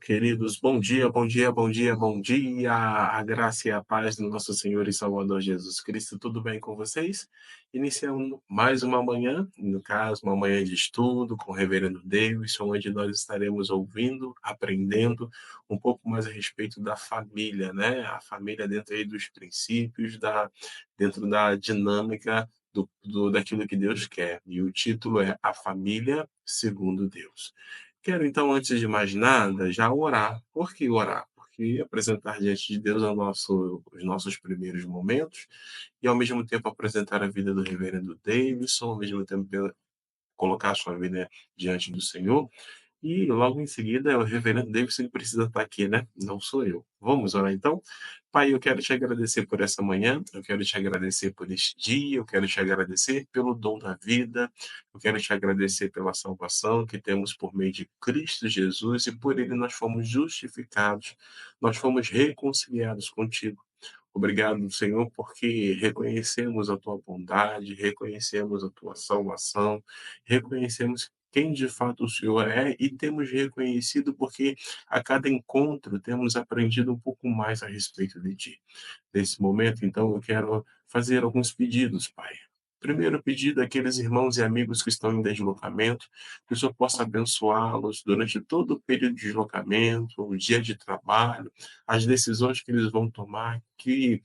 Queridos, bom dia, bom dia, bom dia, bom dia. A graça e a paz do nosso Senhor e Salvador Jesus Cristo. Tudo bem com vocês? Iniciando mais uma manhã, no caso, uma manhã de estudo com o Reverendo Davidson, onde nós estaremos ouvindo, aprendendo um pouco mais a respeito da família, né? A família dentro aí dos princípios, dentro da dinâmica daquilo que Deus quer. E o título é A Família Segundo Deus. Quero então, antes de mais nada, já orar. Por que orar? Porque apresentar diante de Deus os nossos primeiros momentos e, ao mesmo tempo, apresentar a vida do reverendo Davidson, ao mesmo tempo, colocar a sua vida diante do Senhor. E logo em seguida, o reverendo Davidson precisa estar aqui, né? Não sou eu. Vamos orar então? Pai, eu quero te agradecer por essa manhã, eu quero te agradecer por este dia, eu quero te agradecer pelo dom da vida, eu quero te agradecer pela salvação que temos por meio de Cristo Jesus e por ele nós fomos justificados, nós fomos reconciliados contigo. Obrigado, Senhor, porque reconhecemos a tua bondade, reconhecemos a tua salvação, reconhecemos quem de fato o Senhor é e temos reconhecido porque a cada encontro temos aprendido um pouco mais a respeito de ti. Nesse momento, então, eu quero fazer alguns pedidos, Pai. Primeiro pedido àqueles irmãos e amigos que estão em deslocamento, que o Senhor possa abençoá-los durante todo o período de deslocamento, o dia de trabalho, as decisões que eles vão tomar, que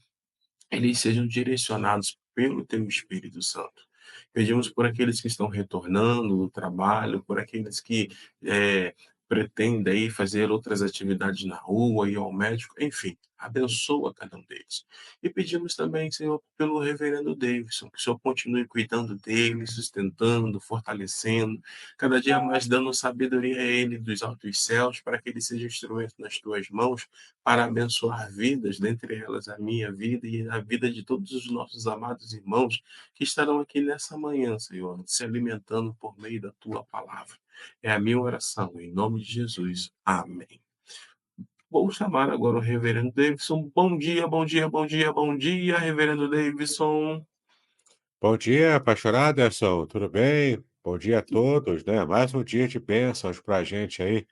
eles sejam direcionados pelo teu Espírito Santo. Pedimos por aqueles que estão retornando do trabalho, por aqueles que pretendem aí fazer outras atividades na rua, ir ao médico, enfim, abençoa cada um deles. E pedimos também, Senhor, pelo reverendo Davidson, que o Senhor continue cuidando dele, sustentando, fortalecendo, cada dia mais dando sabedoria a ele dos altos céus, para que ele seja instrumento nas tuas mãos, para abençoar vidas, dentre elas a minha vida e a vida de todos os nossos amados irmãos que estarão aqui nessa manhã, Senhor, se alimentando por meio da tua palavra. É a minha oração, em nome de Jesus. Amém. Vou chamar agora o reverendo Davidson. Bom dia, bom dia, bom dia, bom dia, reverendo Davidson. Bom dia, pastor Anderson, tudo bem? Bom dia a todos, né? Mais um dia de bênçãos pra gente aí.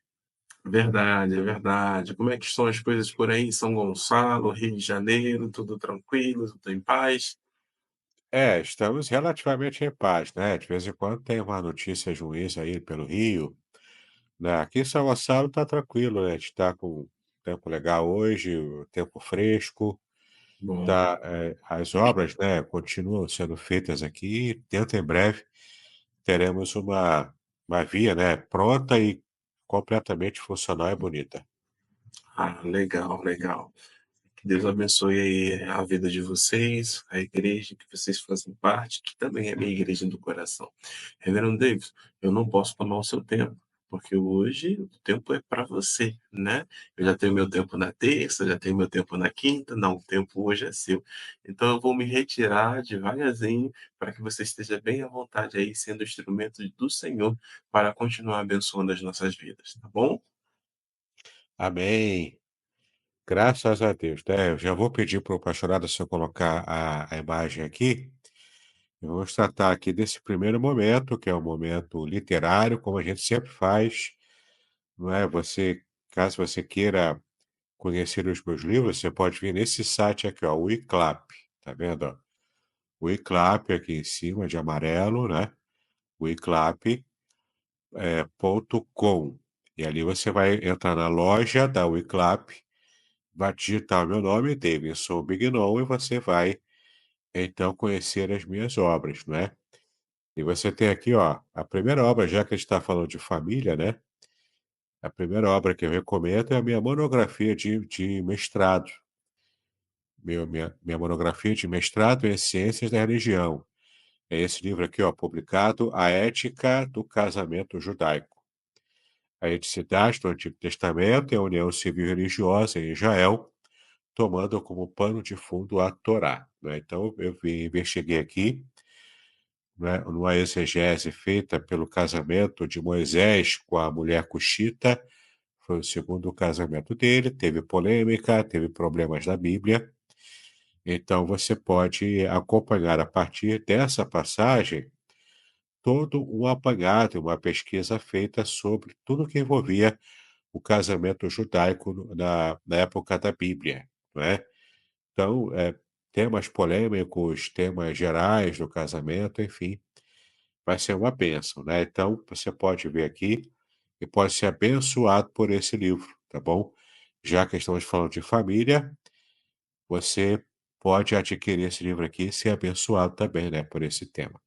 Verdade, é verdade. Como é que estão as coisas por aí em São Gonçalo, Rio de Janeiro? Tudo tranquilo, tudo em paz? Estamos relativamente em paz, né? De vez em quando tem uma notícias ruins aí pelo Rio, né? Aqui em São Gonçalo tá tranquilo, né? A gente tá com tempo legal hoje, o tempo fresco, Bom. tá, as obras, né, continuam sendo feitas aqui, e dentro em breve teremos uma via, né, pronta e completamente funcional e bonita. Ah, legal, legal. Que Deus abençoe aí a vida de vocês, a igreja que vocês fazem parte, que também é minha igreja do coração. Reverendo Davis, eu não posso tomar o seu tempo, porque hoje o tempo é para você, né? Eu já tenho meu tempo na terça, já tenho meu tempo na quinta, não, o tempo hoje é seu. Então eu vou me retirar devagarzinho para que você esteja bem à vontade aí, sendo instrumento do Senhor para continuar abençoando as nossas vidas, tá bom? Amém. Graças a Deus, né, eu já vou pedir para o pastor Aderson colocar a imagem aqui, e vamos tratar aqui desse primeiro momento, que é um momento literário, como a gente sempre faz, não é? Caso você queira conhecer os meus livros, você pode vir nesse site aqui, ó, o iClap, tá vendo, ó? O iClap aqui em cima de amarelo, né? O iClap, ponto com. E ali você vai entrar na loja da Wiclap, vai digitar o meu nome, Davidson Bignon, e você vai então conhecer as minhas obras, não é? E você tem aqui, ó, a primeira obra, já que a gente está falando de família, né? A primeira obra que eu recomendo é a minha monografia de mestrado. Minha monografia de mestrado em Ciências da Religião. É esse livro aqui, ó, publicado, A Ética do Casamento Judaico. A eticidade do Antigo Testamento e a união civil e religiosa em Israel, tomando como pano de fundo a Torá, né? Então, investiguei aqui, né, numa exegese feita pelo casamento de Moisés com a mulher cuxita, foi o segundo casamento dele, teve polêmica, teve problemas na Bíblia. Então, você pode acompanhar a partir dessa passagem todo um apanhado, uma pesquisa feita sobre tudo que envolvia o casamento judaico na época da Bíblia, não é? Então, temas polêmicos, temas gerais do casamento, enfim, vai ser uma bênção, né? Então, você pode ver aqui e pode ser abençoado por esse livro, tá bom? Já que estamos falando de família, você pode adquirir esse livro aqui e ser abençoado também, né, por esse tema.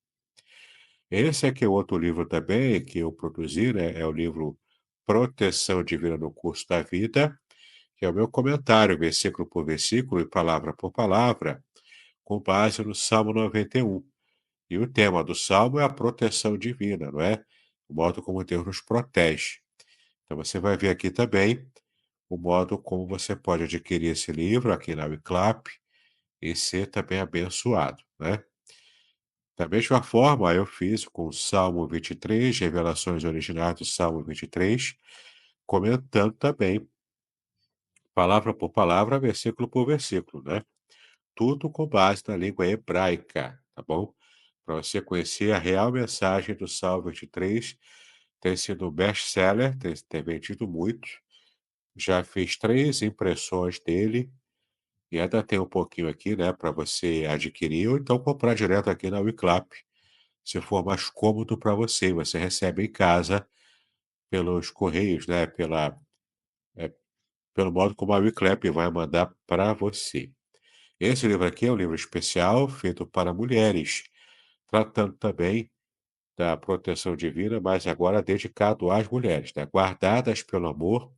Esse aqui é outro livro também que eu produzi, né? É o livro Proteção Divina no Curso da Vida, que é o meu comentário, versículo por versículo e palavra por palavra, com base no Salmo 91. E o tema do Salmo é a proteção divina, não é? O modo como Deus nos protege. Então você vai ver aqui também o modo como você pode adquirir esse livro aqui na Wiclap e ser também abençoado, né? Da mesma forma, eu fiz com o Salmo 23, revelações originais do Salmo 23, comentando também, palavra por palavra, versículo por versículo, né? Tudo com base na língua hebraica, tá bom? Para você conhecer a real mensagem do Salmo 23, tem sido um best-seller, tem vendido muito. Já fiz 3 impressões dele e ainda tem um pouquinho aqui, né, para você adquirir ou então comprar direto aqui na Wiclap, se for mais cômodo para você. Você recebe em casa pelos correios, né, eh, pelo modo como a Wiclap vai mandar para você. Esse livro aqui é um livro especial feito para mulheres, tratando também da proteção divina, mas agora dedicado às mulheres, né? Guardadas pelo amor,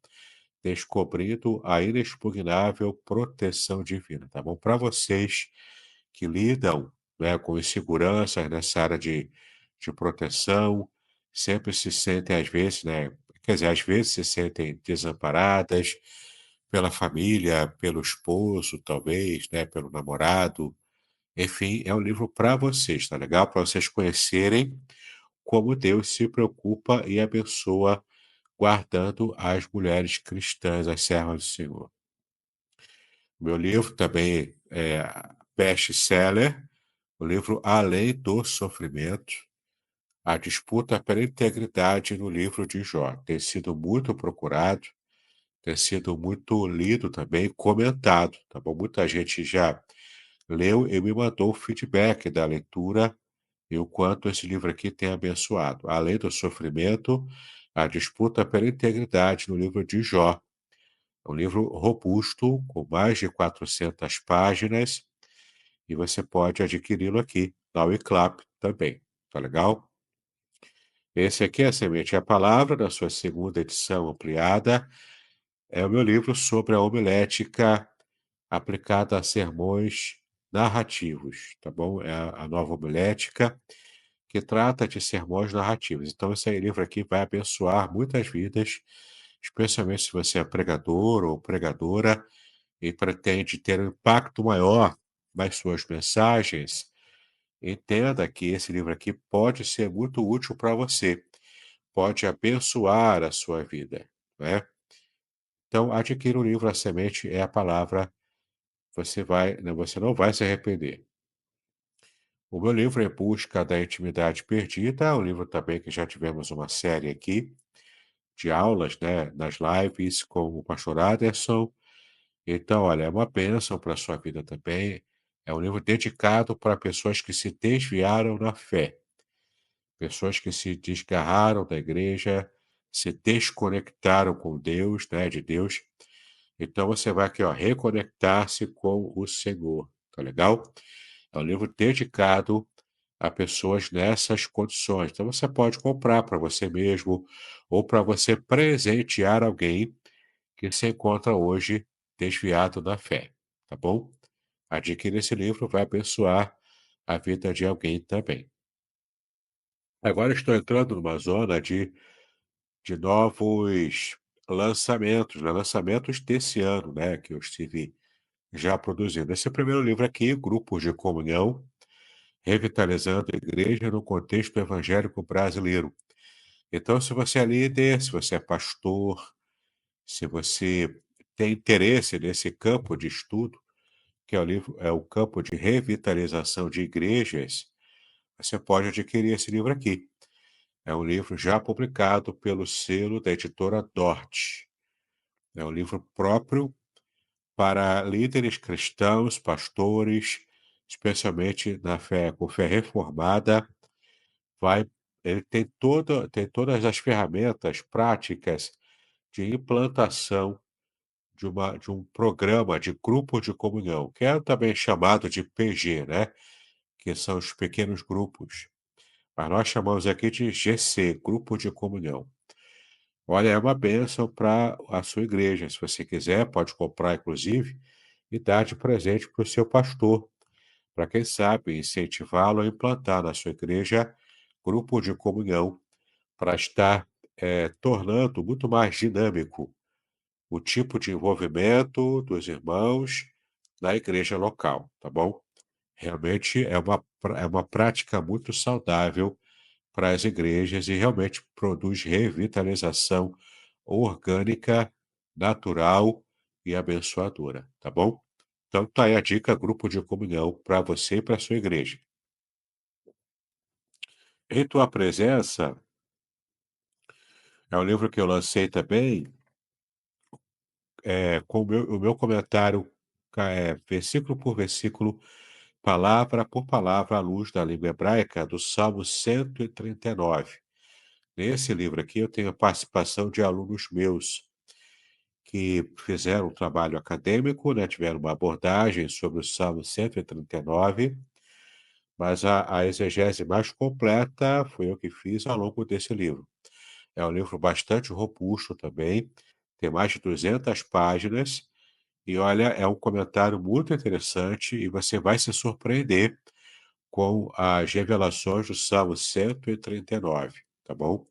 descobrindo a inexpugnável proteção divina, tá bom? Para vocês que lidam, né, com inseguranças nessa área de proteção, sempre se sentem, às vezes, né? Quer dizer, às vezes se sentem desamparadas pela família, pelo esposo, talvez, né, pelo namorado. Enfim, é um livro para vocês, tá legal? Para vocês conhecerem como Deus se preocupa e abençoa guardando as mulheres cristãs, as servas do Senhor. O meu livro também é best-seller, o livro Além do Sofrimento, a disputa pela integridade no livro de Jó. Tem sido muito procurado, tem sido muito lido também, comentado, tá bom? Muita gente já leu e me mandou o feedback da leitura e o quanto esse livro aqui tem abençoado. Além do sofrimento, a disputa pela integridade no livro de Jó. É um livro robusto, com mais de 400 páginas, e você pode adquiri-lo aqui na Wiclap também. Tá legal? Esse aqui é a Semente e a Palavra, da sua segunda edição ampliada. É o meu livro sobre a homilética aplicada a sermões narrativos, tá bom? É a nova homilética que trata de sermões narrativos. Então, esse aí livro aqui vai abençoar muitas vidas, especialmente se você é pregador ou pregadora e pretende ter um impacto maior nas suas mensagens. Entenda que esse livro aqui pode ser muito útil para você, pode abençoar a sua vida, né? Então, adquira o livro A Semente é a Palavra, você não vai se arrepender. O meu livro Em Busca da Intimidade Perdida, é um livro também que já tivemos uma série aqui de aulas, né, nas lives com o pastor Aderson. Então, olha, é uma bênção para a sua vida também. É um livro dedicado para pessoas que se desviaram na fé, pessoas que se desgarraram da igreja, se desconectaram com Deus, né, de Deus. Então você vai aqui, ó, reconectar-se com o Senhor, tá legal? É um livro dedicado a pessoas nessas condições. Então você pode comprar para você mesmo ou para você presentear alguém que se encontra hoje desviado da fé, tá bom? Adquira esse livro, vai abençoar a vida de alguém também. Agora estou entrando numa zona de novos lançamentos, né? Lançamentos desse ano, né? Que eu estive já produzindo. Esse é o primeiro livro aqui, Grupos de Comunhão, Revitalizando a Igreja no Contexto Evangélico Brasileiro. Então, se você é líder, se você é pastor, se você tem interesse nesse campo de estudo, que é o livro, é o campo de revitalização de igrejas, você pode adquirir esse livro aqui. É um livro já publicado pelo selo da editora Dort. É um livro próprio para líderes cristãos, pastores, especialmente na fé com fé reformada. Vai Ele tem todas as ferramentas práticas de implantação de um programa de grupo de comunhão, que é também chamado de PG, né, que são os pequenos grupos, mas nós chamamos aqui de GC, grupo de comunhão. Olha, é uma bênção para a sua igreja. Se você quiser, pode comprar, inclusive, e dar de presente para o seu pastor, para quem sabe incentivá-lo a implantar na sua igreja grupo de comunhão, para estar tornando muito mais dinâmico o tipo de envolvimento dos irmãos na igreja local, tá bom? Realmente é uma prática muito saudável para as igrejas e realmente produz revitalização orgânica, natural e abençoadora, tá bom? Então tá aí a dica, grupo de comunhão para você e para sua igreja. Em tua presença é um livro que eu lancei também, com o meu comentário, versículo por versículo, palavra por palavra, à luz da língua hebraica, do Salmo 139. Nesse livro aqui eu tenho a participação de alunos meus que fizeram um trabalho acadêmico, né, tiveram uma abordagem sobre o Salmo 139, mas a exegese mais completa foi eu que fiz ao longo desse livro. É um livro bastante robusto também, tem mais de 200 páginas, e olha, é um comentário muito interessante e você vai se surpreender com as revelações do Salmo 139, tá bom?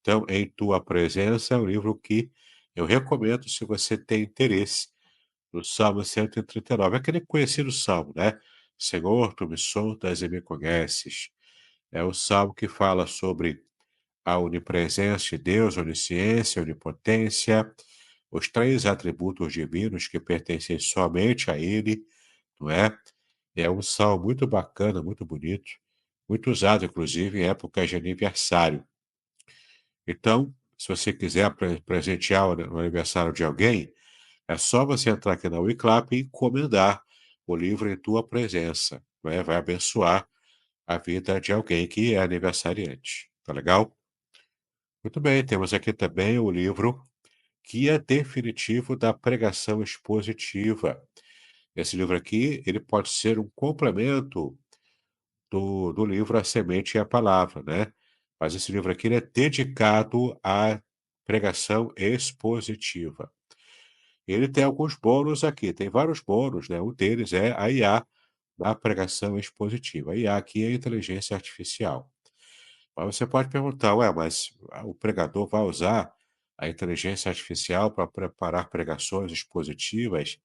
Então, Em Tua Presença é um livro que eu recomendo se você tem interesse no Salmo 139. É aquele conhecido salmo, né? Senhor, tu me sondas e me conheces. É o salmo que fala sobre a onipresença de Deus, onisciência, onipotência, os três atributos divinos que pertencem somente a Ele, não é? É um salmo muito bacana, muito bonito, muito usado, inclusive, em épocas de aniversário. Então, se você quiser presentear o aniversário de alguém, é só você entrar aqui na Wiclap e encomendar o livro em tua presença, né? Vai abençoar a vida de alguém que é aniversariante. Tá legal? Muito bem, temos aqui também o livro Guia Definitivo da Pregação Expositiva. Esse livro aqui, ele pode ser um complemento do livro A Semente e a Palavra, né? Mas esse livro aqui ele é dedicado à pregação expositiva. Ele tem alguns bônus aqui, tem vários bônus, né? Um deles é a IA da pregação expositiva. A IA aqui é a inteligência artificial. Mas você pode perguntar, ué, mas o pregador vai usar a inteligência artificial para preparar pregações expositivas?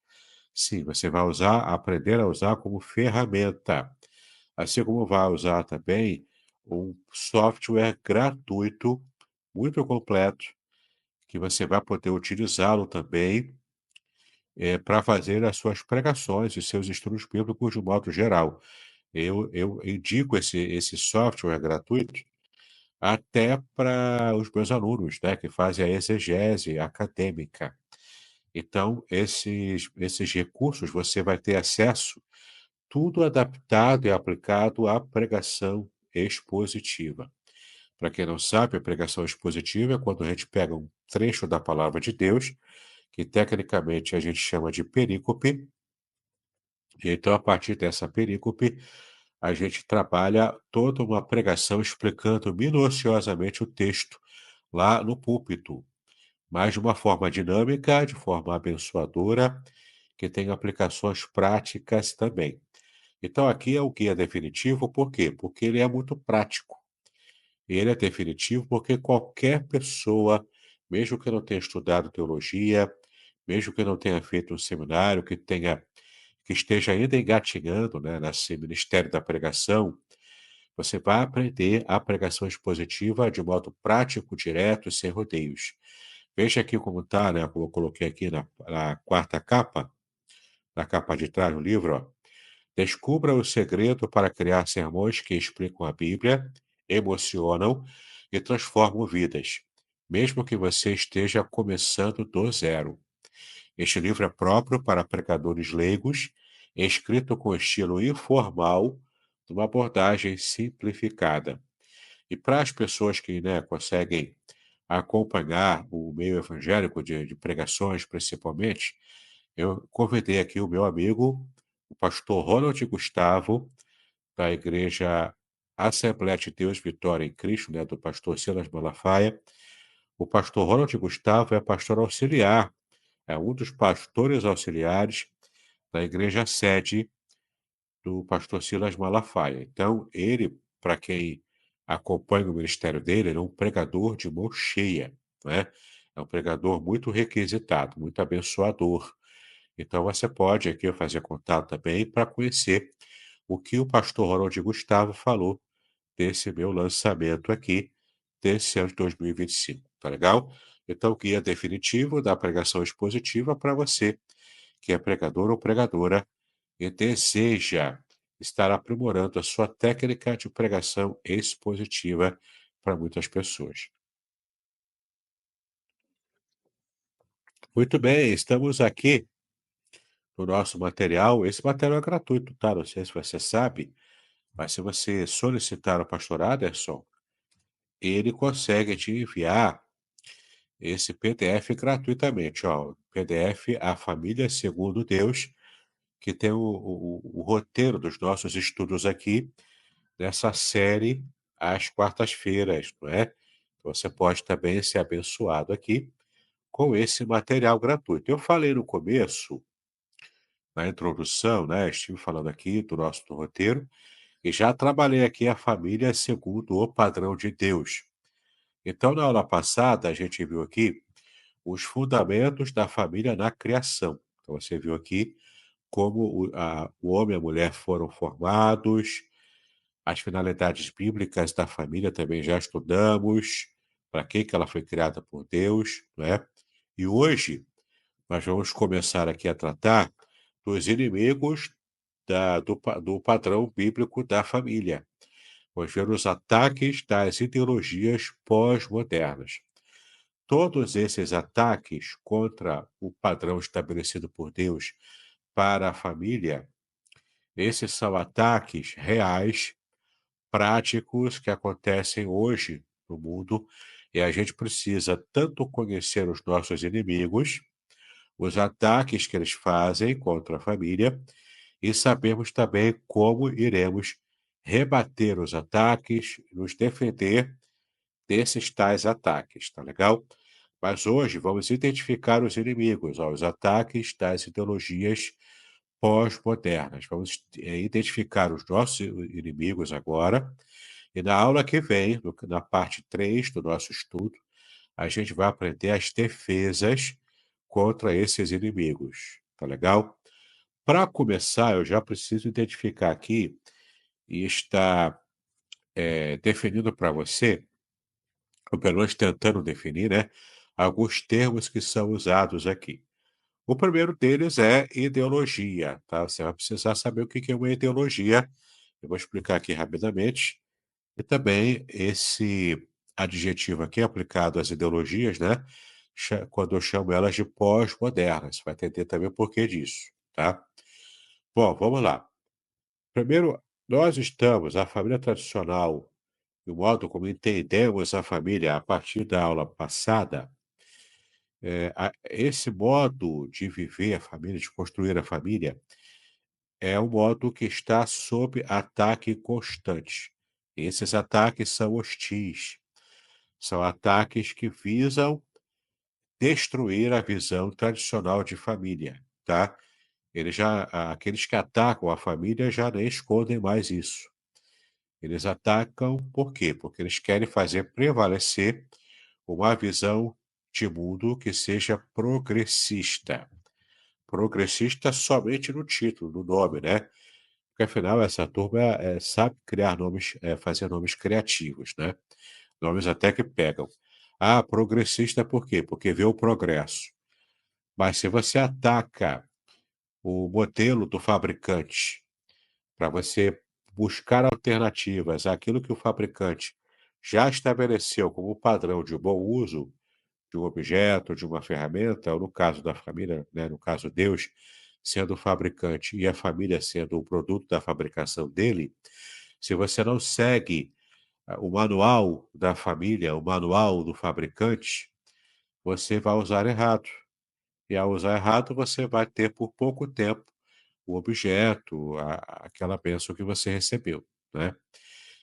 Sim, você vai usar, aprender a usar como ferramenta. Assim como vai usar também um software gratuito, muito completo, que você vai poder utilizá-lo também para fazer as suas pregações e seus estudos bíblicos de um modo geral. Eu indico esse software gratuito até para os meus alunos, né, que fazem a exegese acadêmica. Então, esses recursos você vai ter acesso, tudo adaptado e aplicado à pregação expositiva. Para quem não sabe, a pregação expositiva é quando a gente pega um trecho da palavra de Deus, que tecnicamente a gente chama de perícope, e então, a partir dessa perícope, a gente trabalha toda uma pregação explicando minuciosamente o texto lá no púlpito, mas de uma forma dinâmica, de forma abençoadora, que tem aplicações práticas também. Então, aqui é o guia definitivo, por quê? Porque ele é muito prático. Ele é definitivo porque qualquer pessoa, mesmo que não tenha estudado teologia, mesmo que não tenha feito um seminário, que esteja ainda engatinhando, né, nesse ministério da pregação, você vai aprender a pregação expositiva de modo prático, direto e sem rodeios. Veja aqui como está, né, como eu coloquei aqui na quarta capa, na capa de trás do livro, ó. Descubra o segredo para criar sermões que explicam a Bíblia, emocionam e transformam vidas, mesmo que você esteja começando do zero. Este livro é próprio para pregadores leigos, escrito com estilo informal, numa abordagem simplificada. E para as pessoas que, né, conseguem acompanhar o meio evangélico de pregações, principalmente, eu convidei aqui o meu amigo, o pastor Ronald Gustavo, da Igreja Assembleia de Deus Vitória em Cristo, né, do pastor Silas Malafaia. O pastor Ronald Gustavo é pastor auxiliar, é um dos pastores auxiliares da igreja sede do pastor Silas Malafaia. Então, ele, para quem acompanha o ministério dele, ele é um pregador de mão cheia, né? É um pregador muito requisitado, muito abençoador. Então, você pode aqui fazer contato também para conhecer o que o pastor Ronald Gustavo falou desse meu lançamento aqui, desse ano de 2025, tá legal? Então, guia definitivo da pregação expositiva para você que é pregador ou pregadora e deseja estar aprimorando a sua técnica de pregação expositiva para muitas pessoas. Muito bem, estamos aqui no nosso material. Esse material é gratuito, tá? Não sei se você sabe, mas se você solicitar o pastor Aderson, ele consegue te enviar esse PDF gratuitamente, ó. PDF A Família Segundo Deus, que tem o roteiro dos nossos estudos aqui, nessa série às quartas-feiras, não é? Então, você pode também ser abençoado aqui com esse material gratuito. Eu falei no começo, na introdução, né? Estive falando aqui do nosso roteiro e já trabalhei aqui a família segundo o padrão de Deus. Então, na aula passada, a gente viu aqui os fundamentos da família na criação. Então, você viu aqui como o homem e a mulher foram formados, as finalidades bíblicas da família também já estudamos, para que ela foi criada por Deus, não é? E hoje nós vamos começar aqui a tratar dos inimigos do padrão bíblico da família. Vamos ver os ataques das ideologias pós-modernas. Todos esses ataques contra o padrão estabelecido por Deus para a família, esses são ataques reais, práticos que acontecem hoje no mundo, e a gente precisa tanto conhecer os nossos inimigos, os ataques que eles fazem contra a família, e sabermos também como iremos rebater os ataques, nos defender desses tais ataques, tá legal? Mas hoje vamos identificar os inimigos, ó, os ataques das ideologias pós-modernas. Vamos identificar os nossos inimigos agora, e na aula que vem, na parte 3 do nosso estudo, a gente vai aprender as defesas contra esses inimigos. Tá legal? Para começar, eu já preciso identificar aqui e estar definindo para você, ou pelo menos tentando definir, né, alguns termos que são usados aqui. O primeiro deles é ideologia, tá? Você vai precisar saber o que que é uma ideologia. Eu vou explicar aqui rapidamente. E também esse adjetivo aqui aplicado às ideologias, né? Quando eu chamo elas de pós-modernas, você vai entender também o porquê disso, tá? Bom, vamos lá. Primeiro, nós estamos, a família tradicional, e o modo como entendemos a família a partir da aula passada, esse modo de viver a família, de construir a família, é um modo que está sob ataque constante. Esses ataques são hostis. São ataques que visam destruir a visão tradicional de família, tá? Aqueles que atacam a família já nem escondem mais isso. Eles atacam por quê? Porque eles querem fazer prevalecer uma visão de mundo que seja progressista. Progressista somente no título, no nome, né? Porque afinal essa turma sabe criar nomes, fazer nomes criativos, né? Nomes até que pegam. Ah, progressista por quê? Porque vê o progresso. Mas se você ataca o modelo do fabricante para você buscar alternativas àquilo que o fabricante já estabeleceu como padrão de bom uso, de um objeto, de uma ferramenta, ou no caso da família, né, no caso Deus sendo o fabricante e a família sendo o produto da fabricação dele, se você não segue o manual da família, o manual do fabricante, você vai usar errado. E ao usar errado, você vai ter por pouco tempo o objeto, aquela bênção que você recebeu, né?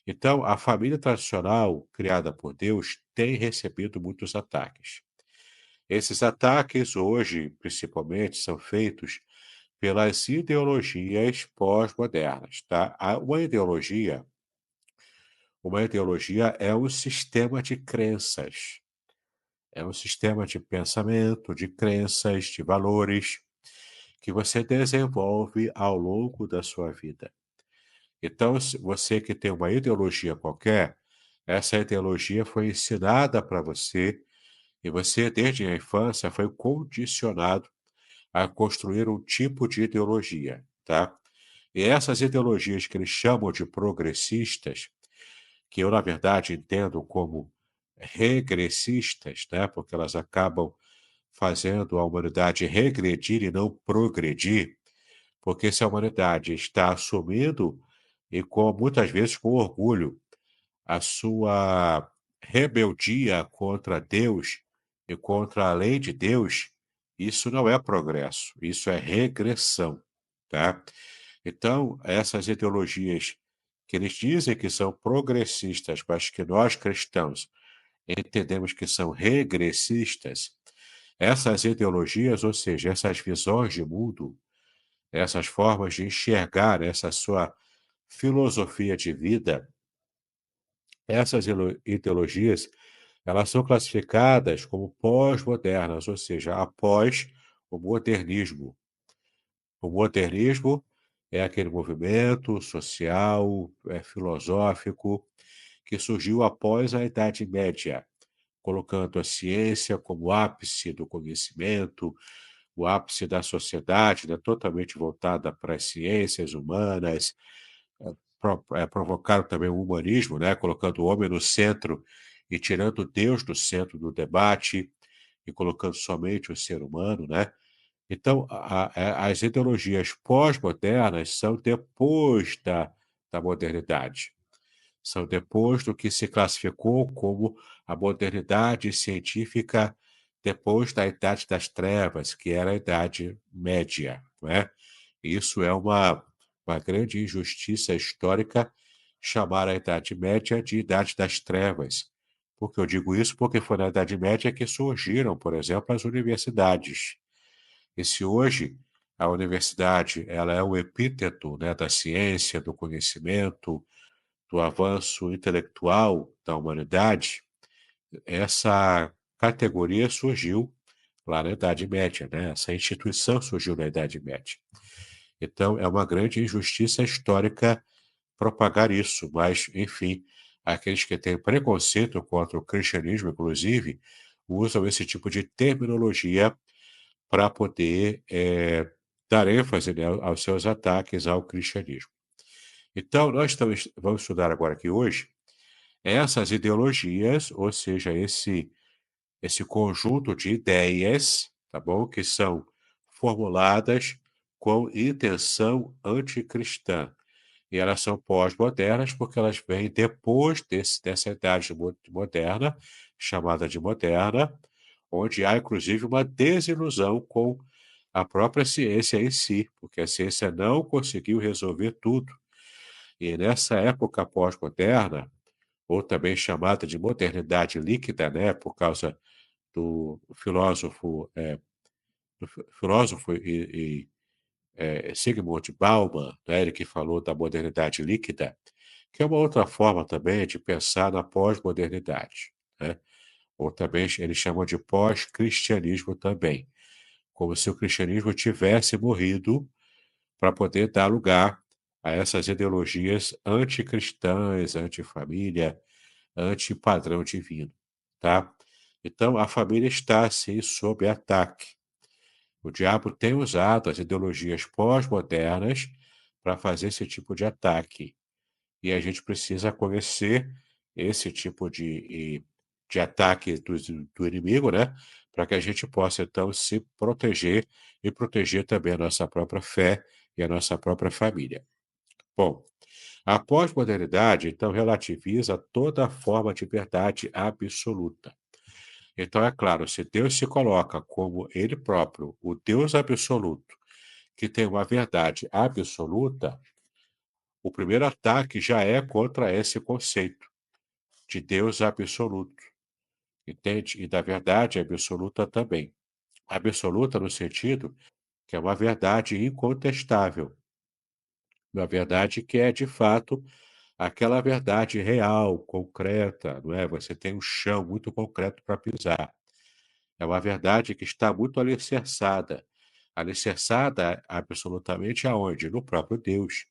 Então, a família tradicional criada por Deus tem recebido muitos ataques. Esses ataques hoje, principalmente, são feitos pelas ideologias pós-modernas, tá? Uma ideologia é um sistema de crenças, é um sistema de pensamento, de crenças, de valores que você desenvolve ao longo da sua vida. Então, se você que tem uma ideologia qualquer, essa ideologia foi ensinada para você e você, desde a infância, foi condicionado a construir um tipo de ideologia, tá? E essas ideologias que eles chamam de progressistas, que eu, na verdade, entendo como regressistas, né? Porque elas acabam fazendo a humanidade regredir e não progredir, porque se a humanidade está assumindo, e com muitas vezes com orgulho, a sua rebeldia contra Deus e contra a lei de Deus, isso não é progresso, isso é regressão, tá? Então, essas ideologias que eles dizem que são progressistas, mas que nós cristãos entendemos que são regressistas, essas ideologias, ou seja, essas visões de mundo, essas formas de enxergar essa sua filosofia de vida, essas ideologias, elas são classificadas como pós-modernas, ou seja, após o modernismo. O modernismo é aquele movimento social, filosófico, que surgiu após a Idade Média, colocando a ciência como ápice do conhecimento, o ápice da sociedade, né, totalmente voltada para as ciências humanas, provocaram também o humanismo, né, colocando o homem no centro e tirando Deus do centro do debate e colocando somente o ser humano, né? Então, as ideologias pós-modernas são depois da modernidade. São depois do que se classificou como a modernidade científica depois da Idade das Trevas, que era a Idade Média, não é? Isso é uma grande injustiça histórica chamar a Idade Média de Idade das Trevas. Por que eu digo isso? Porque foi na Idade Média que surgiram, por exemplo, as universidades. E se hoje a universidade ela é o epíteto, né, da ciência, do conhecimento, do avanço intelectual da humanidade, essa categoria surgiu lá na Idade Média, né? Essa instituição surgiu na Idade Média. Então, é uma grande injustiça histórica propagar isso, mas, enfim, aqueles que têm preconceito contra o cristianismo, inclusive, usam esse tipo de terminologia para poder dar ênfase, né, aos seus ataques ao cristianismo. Então, vamos estudar agora aqui hoje essas ideologias, ou seja, esse conjunto de ideias, tá bom? Que são formuladas com intenção anticristã. E elas são pós-modernas porque elas vêm depois dessa idade moderna, chamada de moderna, onde há inclusive uma desilusão com a própria ciência em si, porque a ciência não conseguiu resolver tudo. E nessa época pós-moderna, ou também chamada de modernidade líquida, né, por causa do filósofo, Zygmunt Bauman, né, ele que falou da modernidade líquida, que é uma outra forma também de pensar na pós-modernidade, né? Ou também eles chamam de pós-cristianismo também, como se o cristianismo tivesse morrido para poder dar lugar a essas ideologias anticristãs, antifamília, antipadrão divino, tá? Então, a família está, assim, sob ataque. O diabo tem usado as ideologias pós-modernas para fazer esse tipo de ataque. E a gente precisa conhecer esse tipo de ataque do inimigo, né, para que a gente possa então se proteger e proteger também a nossa própria fé e a nossa própria família. Bom, a pós-modernidade então relativiza toda forma de verdade absoluta. Então, é claro, se Deus se coloca como Ele próprio, o Deus absoluto, que tem uma verdade absoluta, o primeiro ataque já é contra esse conceito de Deus absoluto, entende? E da verdade absoluta também. Absoluta no sentido que é uma verdade incontestável, uma verdade que é, de fato, aquela verdade real, concreta, não é? Você tem um chão muito concreto para pisar. É uma verdade que está muito alicerçada. Alicerçada absolutamente aonde? No próprio Deus.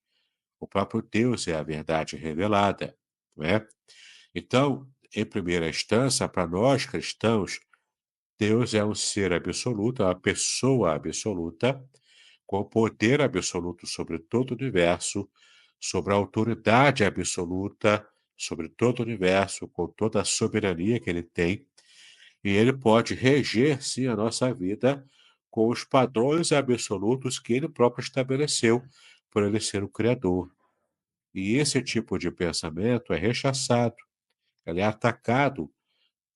O próprio Deus é a verdade revelada, não é? Então, em primeira instância, para nós cristãos, Deus é um ser absoluto, é uma pessoa absoluta, com poder absoluto sobre todo o universo, sobre a autoridade absoluta sobre todo o universo, com toda a soberania que ele tem, e ele pode reger, sim, a nossa vida com os padrões absolutos que ele próprio estabeleceu, por ele ser o Criador. E esse tipo de pensamento é rechaçado, ele é atacado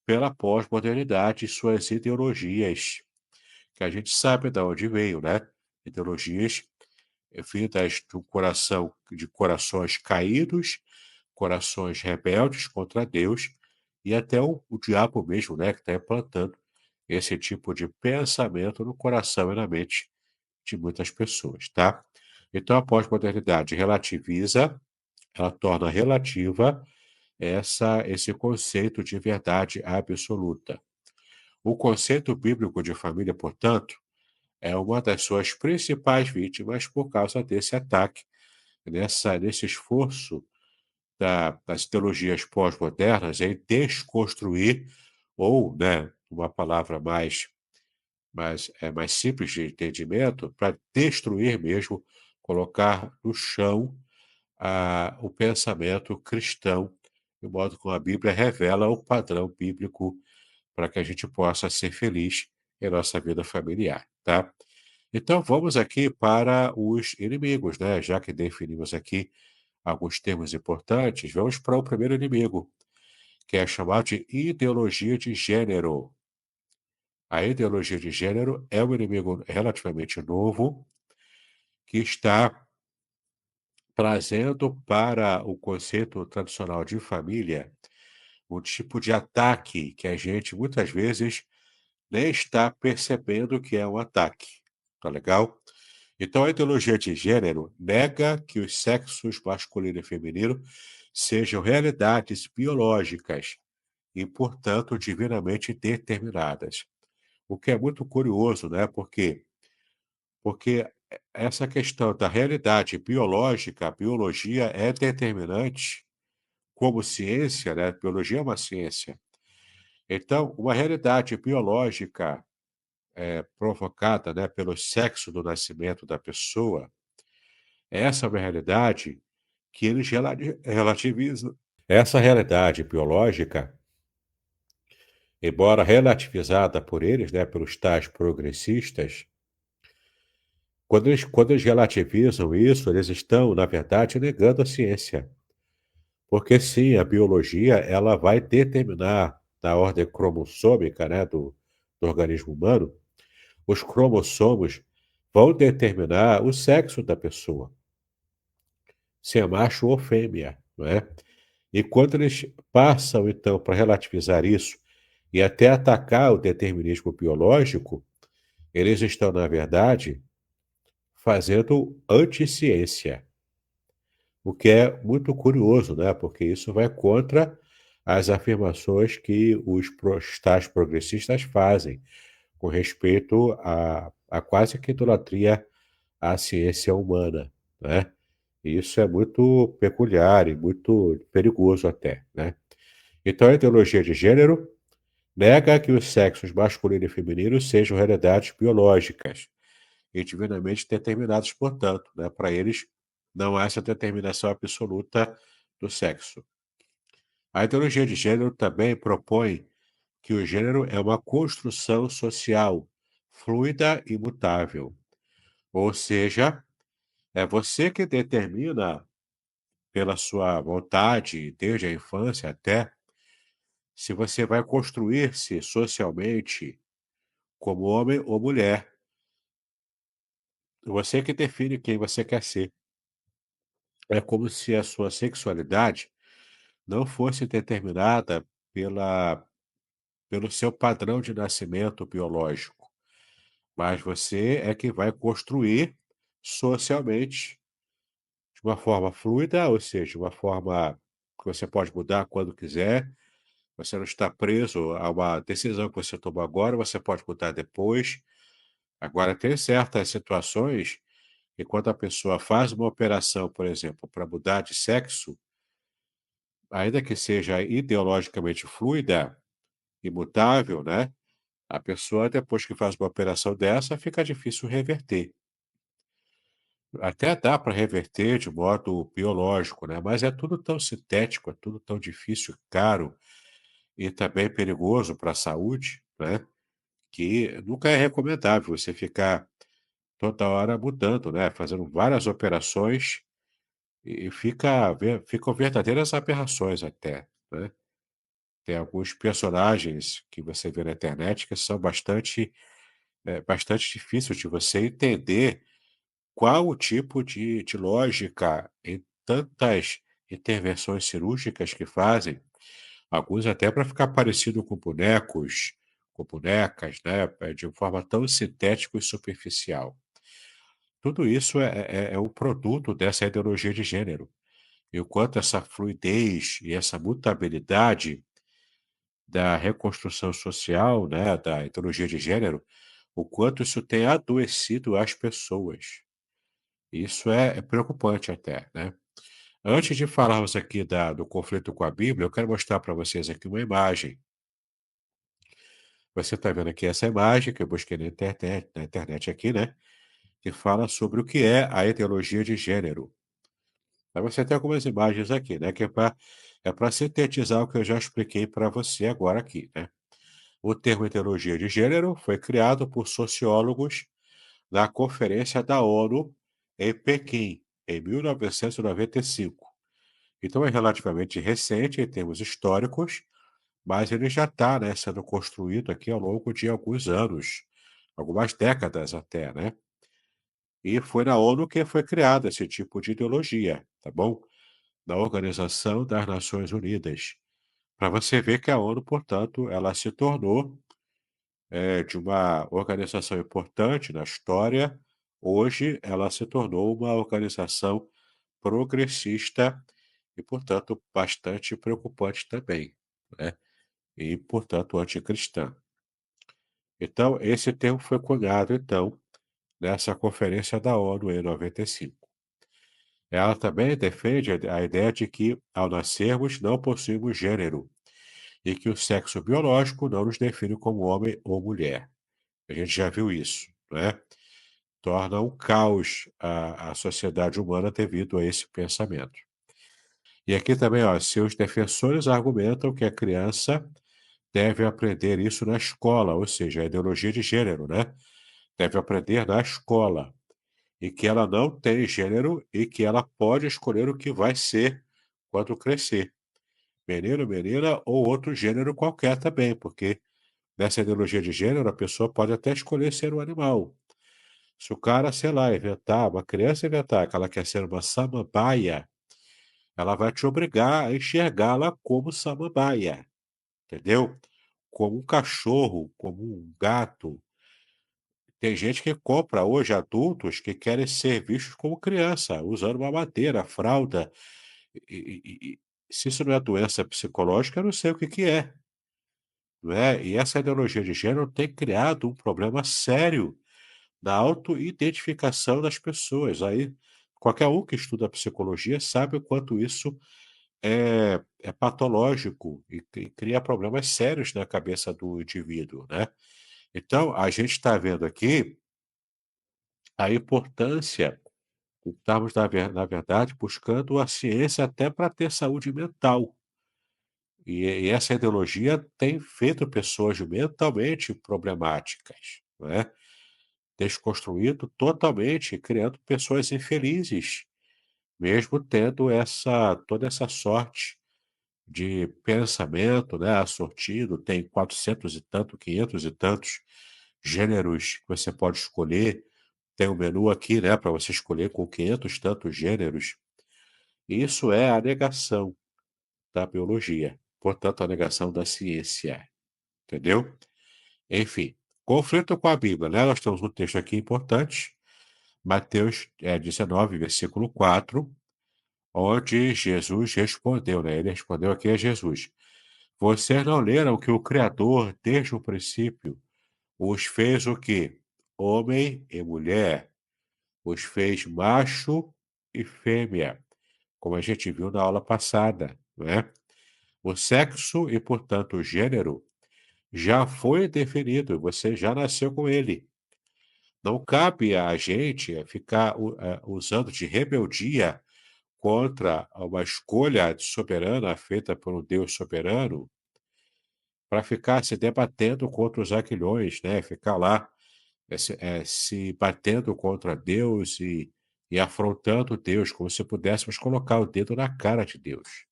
pela pós-modernidade e suas ideologias, que a gente sabe de onde veio, né? Ideologias vindas do coração, de corações caídos, corações rebeldes contra Deus, e até o diabo mesmo, né, que está implantando esse tipo de pensamento no coração e na mente de muitas pessoas, tá? Então, a pós-modernidade relativiza, ela torna relativa esse conceito de verdade absoluta. O conceito bíblico de família, portanto, é uma das suas principais vítimas por causa desse ataque, nesse esforço das teologias pós-modernas em desconstruir, ou, né, uma palavra mais simples de entendimento, para destruir mesmo, colocar no chão o pensamento cristão, de modo como a Bíblia revela o padrão bíblico para que a gente possa ser feliz em nossa vida familiar, tá? Então vamos aqui para os inimigos, né? Já que definimos aqui alguns termos importantes, vamos para o primeiro inimigo, que é chamado de ideologia de gênero. A ideologia de gênero é um inimigo relativamente novo que está trazendo para o conceito tradicional de família um tipo de ataque que a gente muitas vezes nem está percebendo que é um ataque. Tá legal? Então, a ideologia de gênero nega que os sexos masculino e feminino sejam realidades biológicas e, portanto, divinamente determinadas. O que é muito curioso, né? Porque essa questão da realidade biológica, a biologia é determinante como ciência, né? Biologia é uma ciência. Então, uma realidade biológica provocada, né, pelo sexo do nascimento da pessoa, essa é uma realidade que eles relativizam. Essa realidade biológica, embora relativizada por eles, né, pelos tais progressistas, quando eles relativizam isso, eles estão, na verdade, negando a ciência. Porque sim, a biologia ela vai determinar, na ordem cromossômica, né, do organismo humano, os cromossomos vão determinar o sexo da pessoa, se é macho ou fêmea, não é? E quando eles passam, então, para relativizar isso e até atacar o determinismo biológico, eles estão, na verdade, fazendo anticiência, o que é muito curioso, né? Porque isso vai contra as afirmações que os tais progressistas fazem com respeito a quase que idolatria à ciência humana, né? E isso é muito peculiar e muito perigoso até, né? Então, a ideologia de gênero nega que os sexos masculino e feminino sejam realidades biológicas e divinamente determinados, portanto, né? Para eles, não há essa determinação absoluta do sexo. A ideologia de gênero também propõe que o gênero é uma construção social, fluida e mutável. Ou seja, é você que determina, pela sua vontade, desde a infância até, se você vai construir-se socialmente como homem ou mulher. Você que define quem você quer ser. É como se a sua sexualidade não fosse determinada pela pelo seu padrão de nascimento biológico, mas você é que vai construir socialmente de uma forma fluida, ou seja, uma forma que você pode mudar quando quiser. Você não está preso a uma decisão que você tomou agora, você pode mudar depois. Agora, tem certas situações que, quando a pessoa faz uma operação, por exemplo, para mudar de sexo, ainda que seja ideologicamente fluida, imutável, né? A pessoa, depois que faz uma operação dessa, fica difícil reverter. Até dá para reverter de modo biológico, né? Mas é tudo tão sintético, é tudo tão difícil, caro e também perigoso para a saúde, né? Que nunca é recomendável você ficar toda hora mudando, né? Fazendo várias operações e ficam verdadeiras aberrações até, né? Tem alguns personagens que você vê na internet que são bastante difíceis de você entender qual o tipo de lógica em tantas intervenções cirúrgicas que fazem, alguns até para ficar parecido com bonecos, com bonecas, né, de uma forma tão sintética e superficial. Tudo isso é um produto dessa ideologia de gênero. E o quanto essa fluidez e essa mutabilidade da reconstrução social, né, da ideologia de gênero, o quanto isso tem adoecido as pessoas. Isso é preocupante até, né. Antes de falarmos aqui do conflito com a Bíblia, eu quero mostrar para vocês aqui uma imagem. Você está vendo aqui essa imagem que eu busquei na internet aqui, né, que fala sobre o que é a ideologia de gênero. Aí você tem algumas imagens aqui, né, que é para sintetizar o que eu já expliquei para você agora aqui, né. O termo ideologia de gênero foi criado por sociólogos na Conferência da ONU em Pequim, em 1995. Então é relativamente recente em termos históricos, mas ele já está, né, sendo construído aqui ao longo de alguns anos, algumas décadas até, né? E foi na ONU que foi criado esse tipo de ideologia, tá bom? Na Organização das Nações Unidas. Para você ver que a ONU, portanto, ela se tornou de uma organização importante na história, hoje ela se tornou uma organização progressista e, portanto, bastante preocupante também, né? E, portanto, anticristã. Então, esse termo foi cunhado, então, nessa conferência da ONU em 95. Ela também defende a ideia de que, ao nascermos, não possuímos gênero e que o sexo biológico não nos define como homem ou mulher. A gente já viu isso, né? Torna um caos a sociedade humana devido a esse pensamento. E aqui também, ó, seus defensores argumentam que a criança deve aprender isso na escola, ou seja, a ideologia de gênero, né? Deve aprender na escola. E que ela não tem gênero e que ela pode escolher o que vai ser quando crescer. Menino, menina ou outro gênero qualquer também, porque nessa ideologia de gênero a pessoa pode até escolher ser um animal. Se o cara, sei lá, inventar, uma criança inventar que ela quer ser uma samambaia, ela vai te obrigar a enxergá-la como samambaia, entendeu? Como um cachorro, como um gato. Tem gente que compra hoje adultos que querem ser vistos como criança, usando uma madeira, fralda. E se isso não é doença psicológica, eu não sei o que que é, não é? E essa ideologia de gênero tem criado um problema sério da autoidentificação das pessoas. Aí, qualquer um que estuda psicologia sabe o quanto isso é patológico e cria problemas sérios na cabeça do indivíduo, né? Então, a gente está vendo aqui a importância de estarmos, na verdade, buscando a ciência até para ter saúde mental. E essa ideologia tem feito pessoas mentalmente problemáticas, né? Desconstruído totalmente, criando pessoas infelizes, mesmo tendo toda essa sorte de pensamento, né, assortido, tem 400 e tanto, 500 e tantos gêneros que você pode escolher. Tem um menu aqui, né, para você escolher com 500 tantos gêneros. Isso é a negação da biologia, portanto, a negação da ciência, entendeu? Enfim, conflito com a Bíblia, né? Nós temos um texto aqui importante, Mateus 19, versículo 4, onde Jesus respondeu, né? Ele respondeu aqui a Jesus: Vocês não leram que o Criador, desde o princípio, os fez o quê? Homem e mulher, os fez macho e fêmea, como a gente viu na aula passada, né? O sexo e, portanto, o gênero já foi definido, você já nasceu com ele. Não cabe a gente ficar usando de rebeldia contra uma escolha soberana feita por um Deus soberano para ficar se debatendo contra os aguilhões, né? Ficar lá se batendo contra Deus e afrontando Deus, como se pudéssemos colocar o dedo na cara de Deus.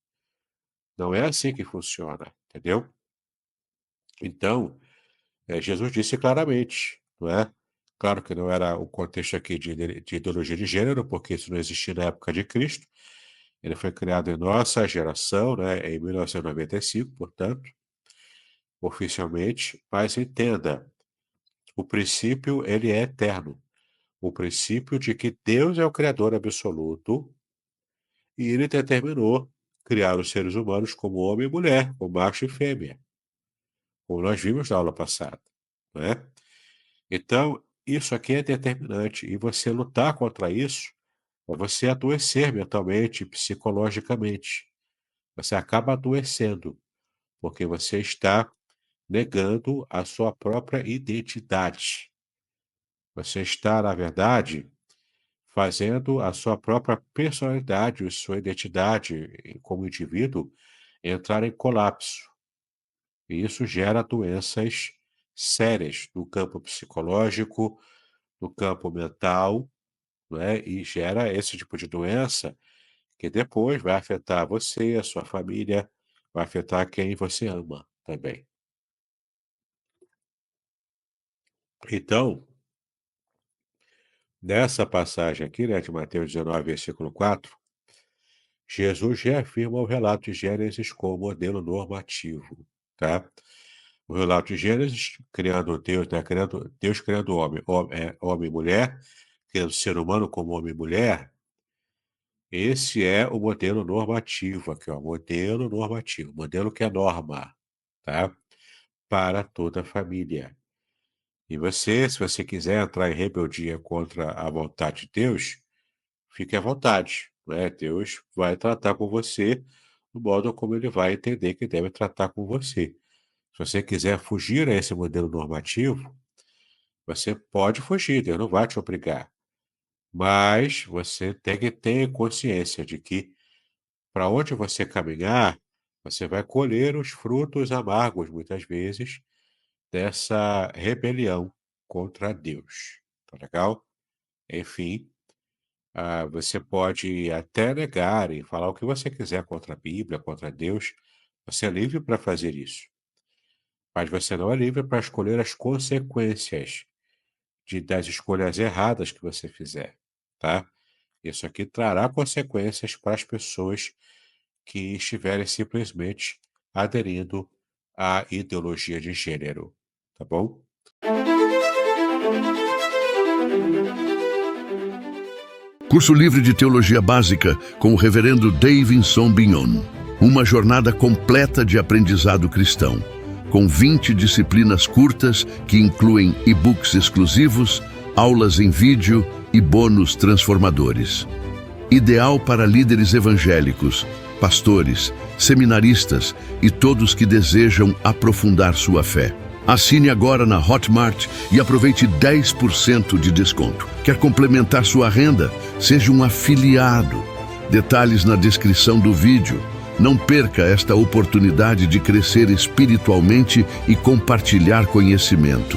Não é assim que funciona, entendeu? Então, Jesus disse claramente, não é? Claro que não era o contexto aqui de ideologia de gênero, porque isso não existia na época de Cristo. Ele foi criado em nossa geração, né, em 1995, portanto, oficialmente. Mas entenda, o princípio ele é eterno. O princípio de que Deus é o Criador absoluto e ele determinou criar os seres humanos como homem e mulher, como macho e fêmea, como nós vimos na aula passada, não é? Então, isso aqui é determinante. E você lutar contra isso é você adoecer mentalmente, psicologicamente. Você acaba adoecendo, porque você está negando a sua própria identidade. Você está, na verdade, fazendo a sua própria personalidade, a sua identidade como indivíduo entrar em colapso. E isso gera doenças sérias no campo psicológico, no campo mental, não é? E gera esse tipo de doença que depois vai afetar você, a sua família, vai afetar quem você ama também. Então, nessa passagem aqui, né, de Mateus 19, versículo 4, Jesus reafirma o relato de Gênesis como modelo normativo, tá? O relato de Gênesis, criando Deus, né, Deus criando homem e mulher, criando o ser humano como homem e mulher. Esse é o modelo normativo aqui, ó, modelo normativo, modelo que é norma, tá? Para toda a família. E você, se você quiser entrar em rebeldia contra a vontade de Deus, fique à vontade, né? Deus vai tratar com você do modo como ele vai entender que deve tratar com você. Se você quiser fugir a esse modelo normativo, você pode fugir, Deus não vai te obrigar. Mas você tem que ter consciência de que para onde você caminhar, você vai colher os frutos amargos, muitas vezes, dessa rebelião contra Deus. Tá legal? Enfim, você pode até negar e falar o que você quiser contra a Bíblia, contra Deus. Você é livre para fazer isso. Mas você não é livre para escolher as consequências das escolhas erradas que você fizer, tá? Isso aqui trará consequências para as pessoas que estiverem simplesmente aderindo à ideologia de gênero, tá bom? Curso livre de Teologia Básica com o Reverendo Davidson Bignon. Uma jornada completa de aprendizado cristão, com 20 disciplinas curtas que incluem e-books exclusivos, aulas em vídeo e bônus transformadores. Ideal para líderes evangélicos, pastores, seminaristas e todos que desejam aprofundar sua fé. Assine agora na Hotmart e aproveite 10% de desconto. Quer complementar sua renda? Seja um afiliado. Detalhes na descrição do vídeo. Não perca esta oportunidade de crescer espiritualmente e compartilhar conhecimento.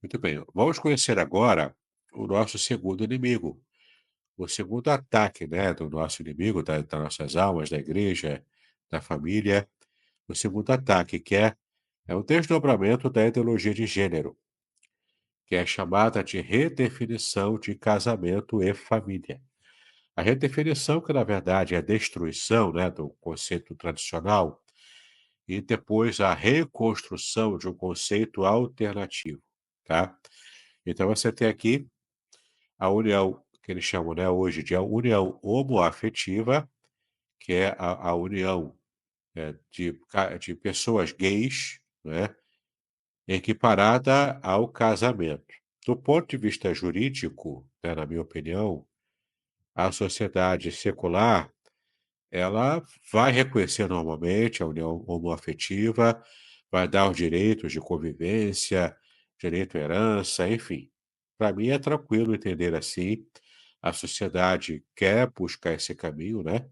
Muito bem, vamos conhecer agora o nosso segundo inimigo, o segundo ataque, né, do nosso inimigo, das nossas almas, da igreja, da família. O segundo ataque, que é o desdobramento da ideologia de gênero, que é chamada de redefinição de casamento e família. A redefinição, que na verdade é a destruição, né, do conceito tradicional, e depois a reconstrução de um conceito alternativo, tá? Então você tem aqui a união que eles chamam, né, hoje de a união homoafetiva, que é a união de pessoas gays, né, equiparada ao casamento. Do ponto de vista jurídico, né, na minha opinião, a sociedade secular ela vai reconhecer normalmente a união homoafetiva, vai dar os direitos de convivência, direito à herança, enfim. Para mim é tranquilo entender assim. A sociedade quer buscar esse caminho, né?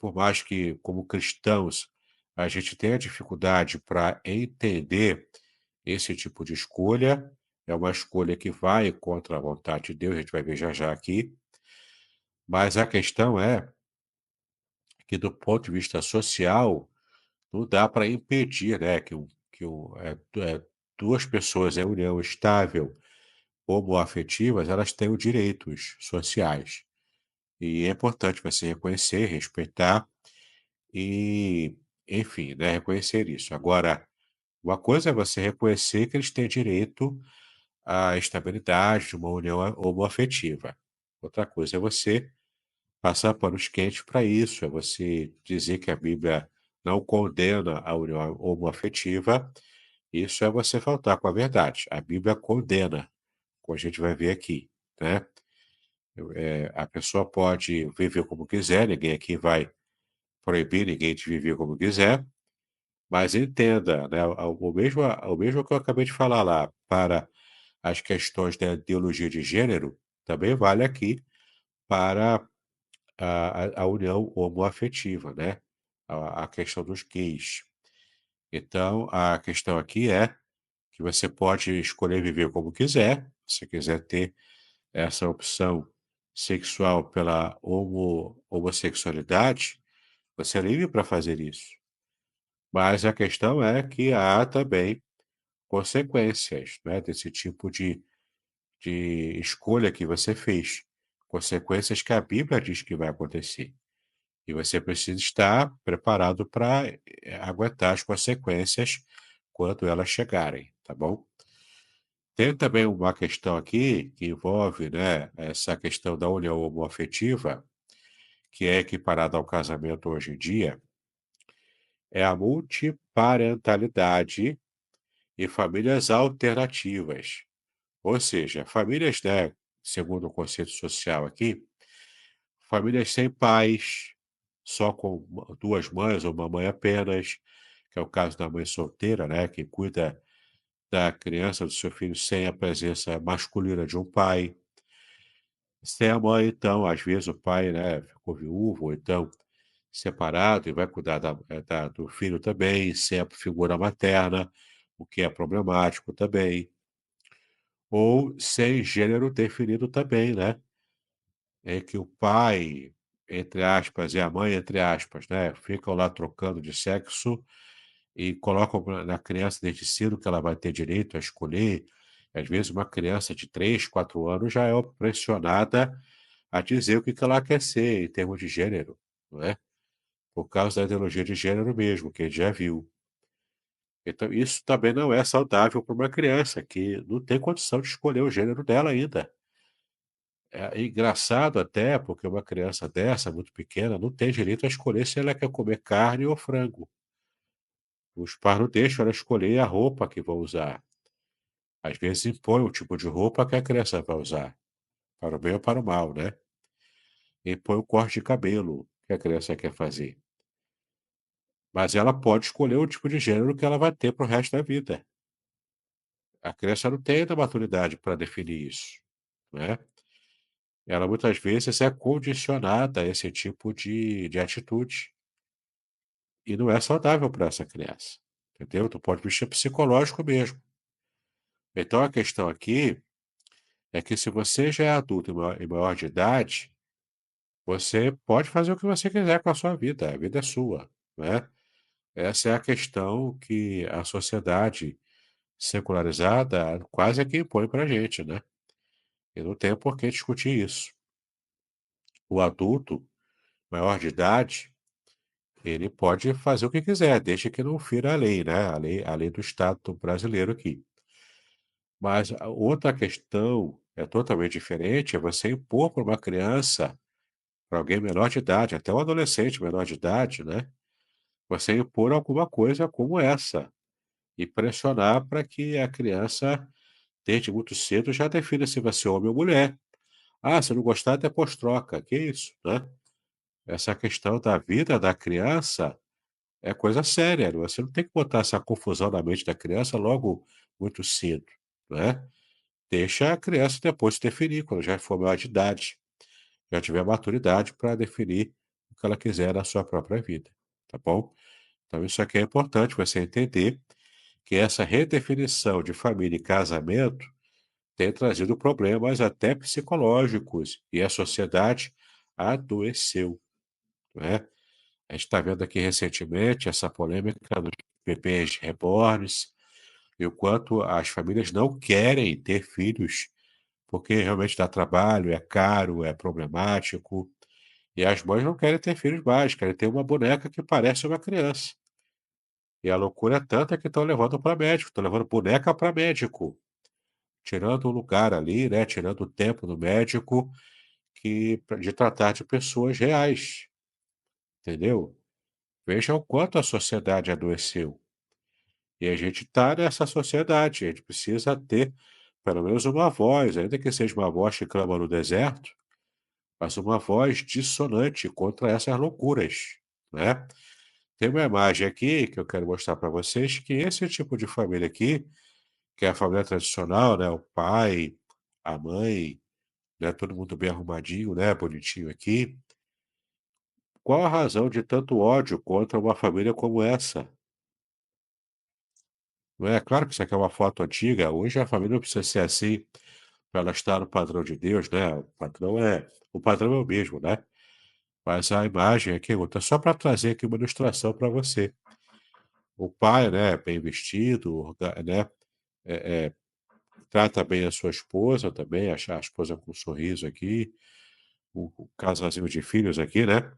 Por mais que, como cristãos, a gente tenha dificuldade para entender esse tipo de escolha, é uma escolha que vai contra a vontade de Deus, a gente vai ver já já aqui. Mas a questão é que, do ponto de vista social, não dá para impedir, né, duas pessoas em união estável, homoafetivas, elas tenham direitos sociais. E é importante você reconhecer, respeitar e, enfim, né, reconhecer isso. Agora, uma coisa é você reconhecer que eles têm direito à estabilidade de uma união homoafetiva. Outra coisa é você passar panos quentes para isso, é você dizer que a Bíblia não condena a união homoafetiva. Isso é você faltar com a verdade. A Bíblia condena, como a gente vai ver aqui, né? A pessoa pode viver como quiser, ninguém aqui vai proibir ninguém de viver como quiser, mas entenda, né, o mesmo que eu acabei de falar lá para as questões da ideologia de gênero, também vale aqui para a união homoafetiva, né? A questão dos gays. Então, a questão aqui é que você pode escolher viver como quiser, se quiser ter essa opção sexual pela homossexualidade, você é livre para fazer isso. Mas a questão é que há também consequências, né, desse tipo de escolha que você fez. Consequências que a Bíblia diz que vai acontecer. E você precisa estar preparado para aguentar as consequências quando elas chegarem, tá bom? Tem também uma questão aqui que envolve, né, essa questão da união homoafetiva, que é equiparada ao casamento hoje em dia, é a multiparentalidade e famílias alternativas. Ou seja, famílias, né, segundo o conceito social aqui, famílias sem pais, só com duas mães ou uma mãe apenas, que é o caso da mãe solteira, né, que cuida da criança, do seu filho, sem a presença masculina de um pai. Sem a mãe, então, às vezes o pai, né, ficou viúvo, ou então separado e vai cuidar do filho também, sem a figura materna, o que é problemático também. Ou sem gênero definido também, né? É que o pai, entre aspas, e a mãe, entre aspas, né, ficam lá trocando de sexo e colocam na criança desde cedo que ela vai ter direito a escolher. Às vezes, uma criança de 3, 4 anos já é pressionada a dizer o que ela quer ser em termos de gênero, não é? Por causa da ideologia de gênero mesmo, que a gente já viu. Então, isso também não é saudável para uma criança que não tem condição de escolher o gênero dela ainda. É engraçado até, porque uma criança dessa, muito pequena, não tem direito a escolher se ela quer comer carne ou frango. Os pais não deixam ela escolher a roupa que vão usar. Às vezes impõe o tipo de roupa que a criança vai usar, para o bem ou para o mal, né? Impõe o corte de cabelo que a criança quer fazer. Mas ela pode escolher o tipo de gênero que ela vai ter para o resto da vida. A criança não tem ainda maturidade para definir isso, né. Ela muitas vezes é condicionada a esse tipo de atitude, e não é saudável para essa criança, entendeu? Do ponto de vista psicológico mesmo. Então a questão aqui é que se você já é adulto e maior de idade, você pode fazer o que você quiser com a vida é sua, né. Essa é a questão que a sociedade secularizada quase que impõe pra gente, né. E não tem por que discutir isso. O adulto maior de idade, ele pode fazer o que quiser, desde que não fira a lei, né, a lei do Estado brasileiro aqui. Mas a outra questão é totalmente diferente, é você impor para uma criança, para alguém menor de idade, até um adolescente menor de idade, né, você impor alguma coisa como essa, e pressionar para que a criança, desde muito cedo, já defina se vai ser homem ou mulher. "Ah, se não gostar, depois troca", que isso, né. Essa questão da vida da criança é coisa séria, você não tem que botar essa confusão na mente da criança logo muito cedo, né. Deixa a criança depois se definir, quando já for maior de idade, já tiver maturidade para definir o que ela quiser na sua própria vida, tá bom? Então isso aqui é importante você entender que essa redefinição de família e casamento tem trazido problemas até psicológicos e a sociedade adoeceu, né? A gente está vendo aqui recentemente essa polêmica dos bebês reborns e o quanto as famílias não querem ter filhos porque realmente dá trabalho, é caro, é problemático, e as mães não querem ter filhos mais, querem ter uma boneca que parece uma criança. E a loucura é tanta que estão levando para médico, estão levando boneca para médico, tirando o lugar ali, né, tirando o tempo do médico de tratar de pessoas reais, entendeu? Veja o quanto a sociedade adoeceu. E a gente está nessa sociedade, a gente precisa ter pelo menos uma voz, ainda que seja uma voz que clama no deserto, mas uma voz dissonante contra essas loucuras, né. Tem uma imagem aqui que eu quero mostrar para vocês que esse tipo de família aqui, que é a família tradicional, né, o pai, a mãe, né, todo mundo bem arrumadinho, né, bonitinho aqui. Qual a razão de tanto ódio contra uma família como essa? Não é? Claro que isso aqui é uma foto antiga, hoje a família não precisa ser assim para ela estar no padrão de Deus, né, o padrão é o mesmo, né. Mas a imagem aqui, outra, só para trazer aqui uma ilustração para você. O pai, né, bem vestido, né, eh eh, trata bem a sua esposa também, a esposa com um sorriso aqui, o casalzinho de filhos aqui, né.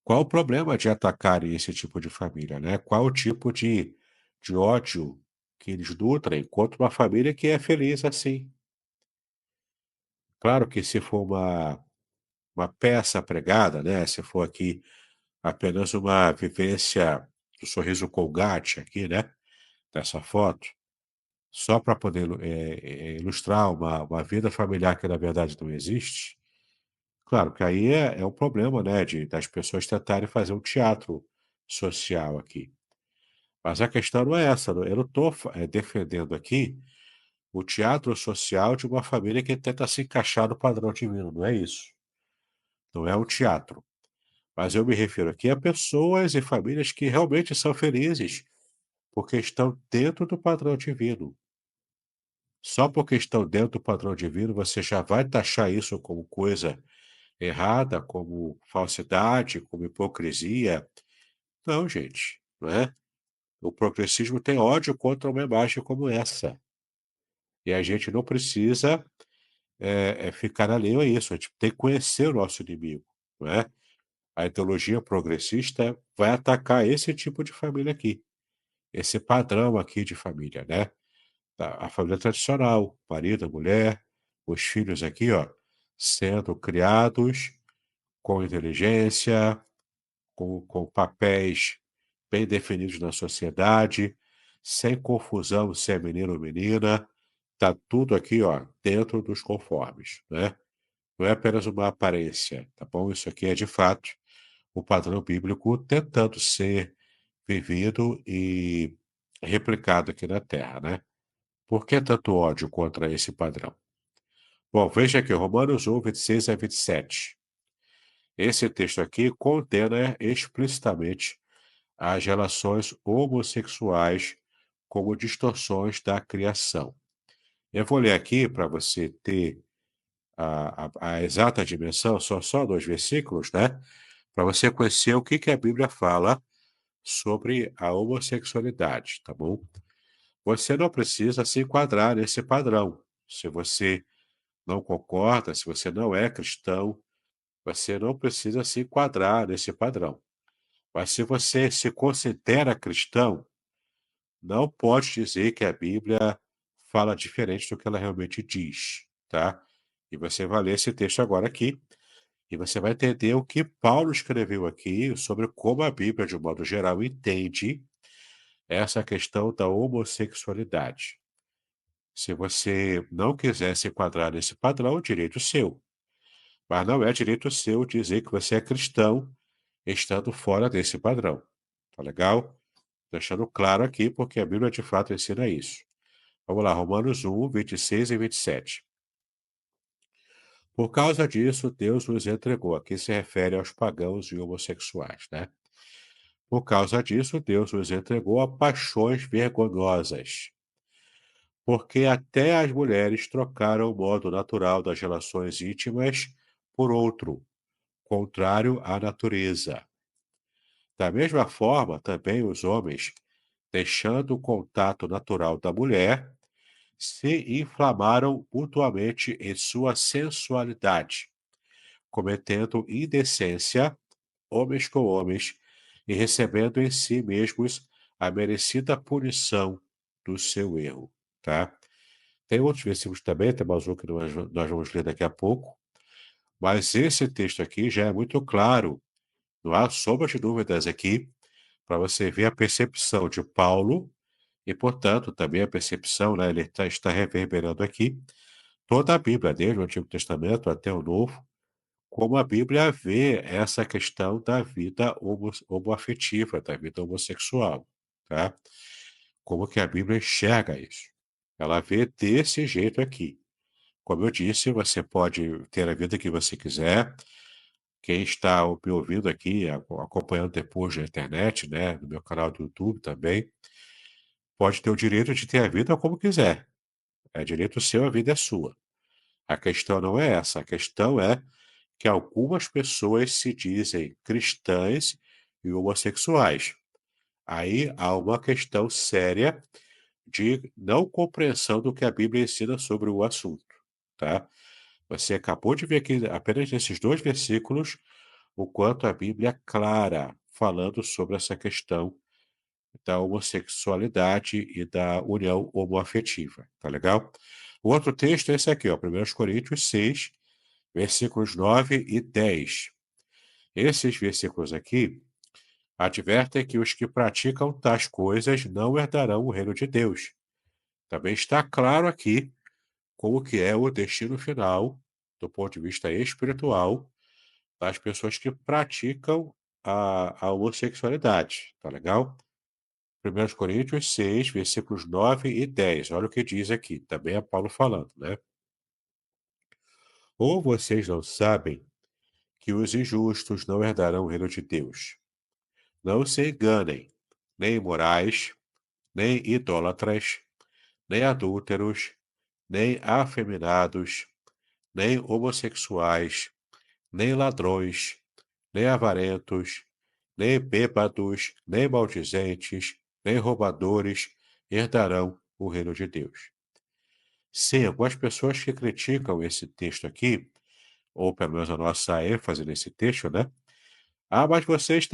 Qual o problema de atacarem esse tipo de família, né? Qual o tipo de ódio que eles nutrem contra uma família que é feliz assim? Claro que se for uma peça pregada, né, se for aqui apenas uma vivência do sorriso Colgate aqui, né, dessa foto, só para poder ilustrar uma vida familiar que na verdade não existe, claro que aí é um problema, né, das pessoas tentarem fazer um teatro social aqui. Mas a questão não é essa, eu não estou defendendo aqui o teatro social de uma família que tenta se encaixar no padrão divino, não é isso. Não é um teatro. Mas eu me refiro aqui a pessoas e famílias que realmente são felizes, porque estão dentro do padrão divino. Só porque estão dentro do padrão divino, você já vai taxar isso como coisa errada, como falsidade, como hipocrisia. Não, gente, não é? O progressismo tem ódio contra uma imagem como essa. E a gente não precisa ficar alheio a isso, a gente tem que conhecer o nosso inimigo, não é? A ideologia progressista vai atacar esse tipo de família aqui, esse padrão aqui de família, né? A família tradicional, o marido, a mulher, os filhos aqui, ó, sendo criados com inteligência, com papéis bem definidos na sociedade, sem confusão se é menino ou menina, tá tudo aqui, ó, dentro dos conformes, né? Não é apenas uma aparência, tá bom? Isso aqui é de fato o padrão bíblico tentando ser vivido e replicado aqui na Terra, né? Por que tanto ódio contra esse padrão? Bom, veja aqui, Romanos 1, 26 a 27. Esse texto aqui condena explicitamente as relações homossexuais como distorções da criação. Eu vou ler aqui para você ter a exata dimensão, só 2 versículos, né? Para você conhecer o que a Bíblia fala sobre a homossexualidade, tá bom? Você não precisa se enquadrar nesse padrão. Se você não concorda, se você não é cristão, você não precisa se enquadrar nesse padrão. Mas se você se considera cristão, não pode dizer que a Bíblia fala diferente do que ela realmente diz, tá? E você vai ler esse texto agora aqui, e você vai entender o que Paulo escreveu aqui sobre como a Bíblia, de um modo geral, entende essa questão da homossexualidade. Se você não quiser se enquadrar nesse padrão, é direito seu. Mas não é direito seu dizer que você é cristão estando fora desse padrão. Tá legal? Deixando claro aqui, porque a Bíblia de fato ensina isso. Vamos lá, Romanos 1, 26 e 27. Por causa disso, Deus nos entregou. Aqui se refere aos pagãos e homossexuais, né? Por causa disso, Deus nos entregou a paixões vergonhosas, porque até as mulheres trocaram o modo natural das relações íntimas por outro, contrário à natureza. Da mesma forma, também os homens, deixando o contato natural da mulher, se inflamaram mutuamente em sua sensualidade, cometendo indecência, homens com homens, e recebendo em si mesmos a merecida punição do seu erro. Tá? Tem outros versículos também, tem mais um que nós vamos ler daqui a pouco, mas esse texto aqui já é muito claro, não há sombra de dúvidas aqui, para você ver a percepção de Paulo e, portanto, também a percepção, né, ele está reverberando aqui, toda a Bíblia, desde o Antigo Testamento até o Novo, como a Bíblia vê essa questão da vida homoafetiva, da vida homossexual, tá? Como que a Bíblia enxerga isso? Ela vê desse jeito aqui. Como eu disse, você pode ter a vida que você quiser. Quem está me ouvindo aqui, acompanhando depois na internet, né, no meu canal do YouTube também, pode ter o direito de ter a vida como quiser. É direito seu, a vida é sua. A questão não é essa. A questão é que algumas pessoas se dizem cristãs e homossexuais. Aí há uma questão séria de não compreensão do que a Bíblia ensina sobre o assunto, tá? Você acabou de ver aqui, apenas nesses 2 versículos, o quanto a Bíblia é clara falando sobre essa questão da homossexualidade e da união homoafetiva, tá legal? O outro texto é esse aqui, ó, 1 Coríntios 6, versículos 9 e 10. Esses versículos aqui advertem que os que praticam tais coisas não herdarão o reino de Deus. Também está claro aqui como que é o destino final, do ponto de vista espiritual, das pessoas que praticam a homossexualidade, tá legal? 1 Coríntios 6, versículos 9 e 10. Olha o que diz aqui, também é Paulo falando, né? Ou vocês não sabem que os injustos não herdarão o reino de Deus? Não se enganem, nem imorais, nem idólatras, nem adúlteros, nem afeminados, nem homossexuais, nem ladrões, nem avarentos, nem bêbados, nem maldizentes, nem roubadores herdarão o reino de Deus. Sim, algumas pessoas que criticam esse texto aqui, ou pelo menos a nossa ênfase nesse texto, né? Ah, mas vocês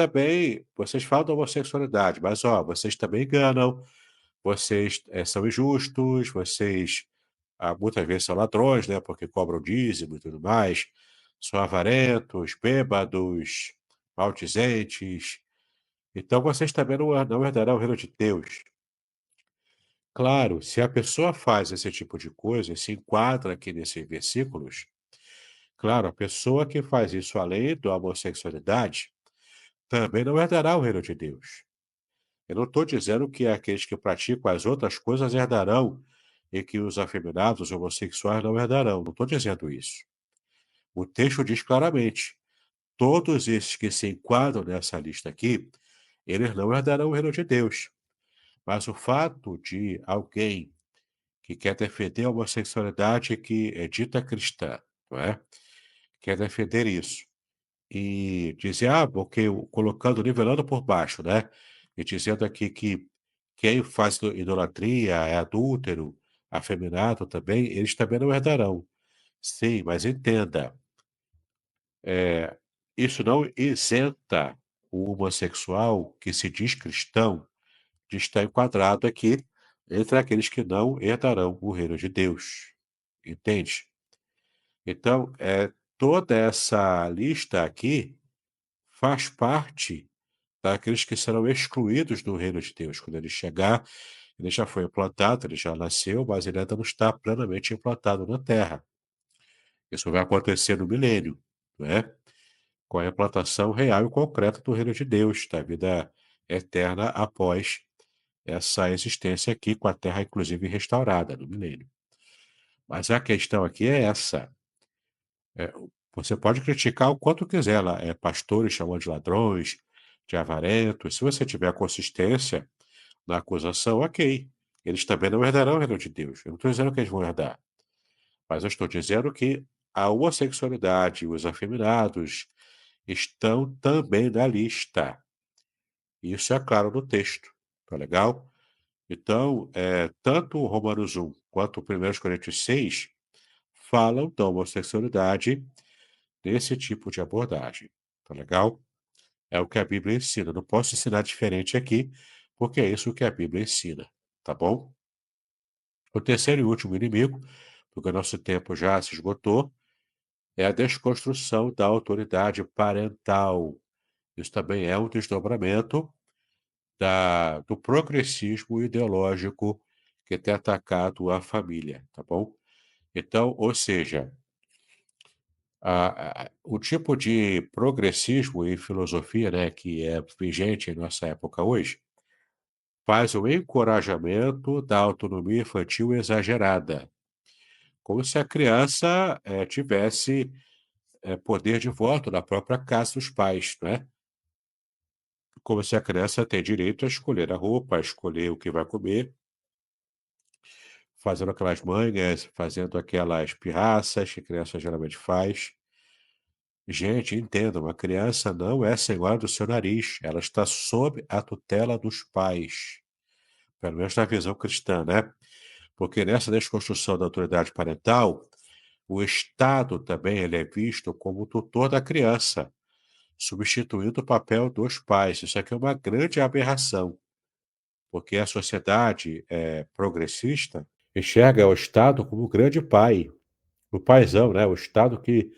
falam da homossexualidade, mas ó, vocês também enganam, vocês são injustos, vocês muitas vezes são ladrões, né? Porque cobram dízimo e tudo mais, são avarentos, bêbados, maldizentes. Então vocês também não herdarão o reino de Deus. Claro, se a pessoa faz esse tipo de coisa, e se enquadra aqui nesses versículos, claro, a pessoa que faz isso além da homossexualidade também não herdará o reino de Deus. Eu não estou dizendo que aqueles que praticam as outras coisas herdarão e que os afeminados, os homossexuais não herdarão. Não estou dizendo isso. O texto diz claramente: todos esses que se enquadram nessa lista aqui, eles não herdarão o reino de Deus. Mas o fato de alguém que quer defender a homossexualidade que é dita cristã, não é? Quer defender isso. E dizer, porque colocando, nivelando por baixo, né? E dizendo aqui que quem faz idolatria é adúltero, afeminado também, eles também não herdarão. Sim, mas entenda, isso não isenta o homossexual que se diz cristão de estar enquadrado aqui entre aqueles que não herdarão o reino de Deus. Entende? Então, toda essa lista aqui faz parte daqueles que serão excluídos do reino de Deus. Quando ele chegar, ele já foi implantado, ele já nasceu, mas ele ainda não está plenamente implantado na terra. Isso vai acontecer no milênio, não é? Com a implantação real e concreta do reino de Deus, da vida eterna após essa existência aqui, com a terra inclusive restaurada no milênio. Mas a questão aqui é essa. É, você pode criticar o quanto quiser lá, pastores chamando de ladrões, de avarentos. Se você tiver consistência na acusação, ok. Eles também não herdarão o reino de Deus. Eu não estou dizendo que eles vão herdar, mas eu estou dizendo que a homossexualidade e os afeminados estão também na lista. Isso é claro no texto. Tá legal? Então, tanto o Romanos 1 quanto o 1 Coríntios 6 falam da homossexualidade desse tipo de abordagem. Tá legal? É o que a Bíblia ensina. Não posso ensinar diferente aqui, porque é isso que a Bíblia ensina. Tá bom? O terceiro e último inimigo, porque o nosso tempo já se esgotou, é a desconstrução da autoridade parental. Isso também é um desdobramento do progressismo ideológico que tem atacado a família, tá bom? Então, ou seja, o tipo de progressismo e filosofia, né, que é vigente em nossa época hoje, faz o encorajamento da autonomia infantil exagerada, como se a criança tivesse poder de voto na própria casa dos pais, né? Como se a criança tem direito a escolher a roupa, a escolher o que vai comer, fazendo aquelas manhas, fazendo aquelas pirraças que a criança geralmente faz. Gente, entenda, uma criança não é senhora do seu nariz, ela está sob a tutela dos pais, pelo menos na visão cristã, né? Porque nessa desconstrução da autoridade parental, o Estado também ele é visto como tutor da criança, substituindo o papel dos pais. Isso aqui é uma grande aberração, porque a sociedade progressista enxerga o Estado como o grande pai, o paizão, né? O Estado que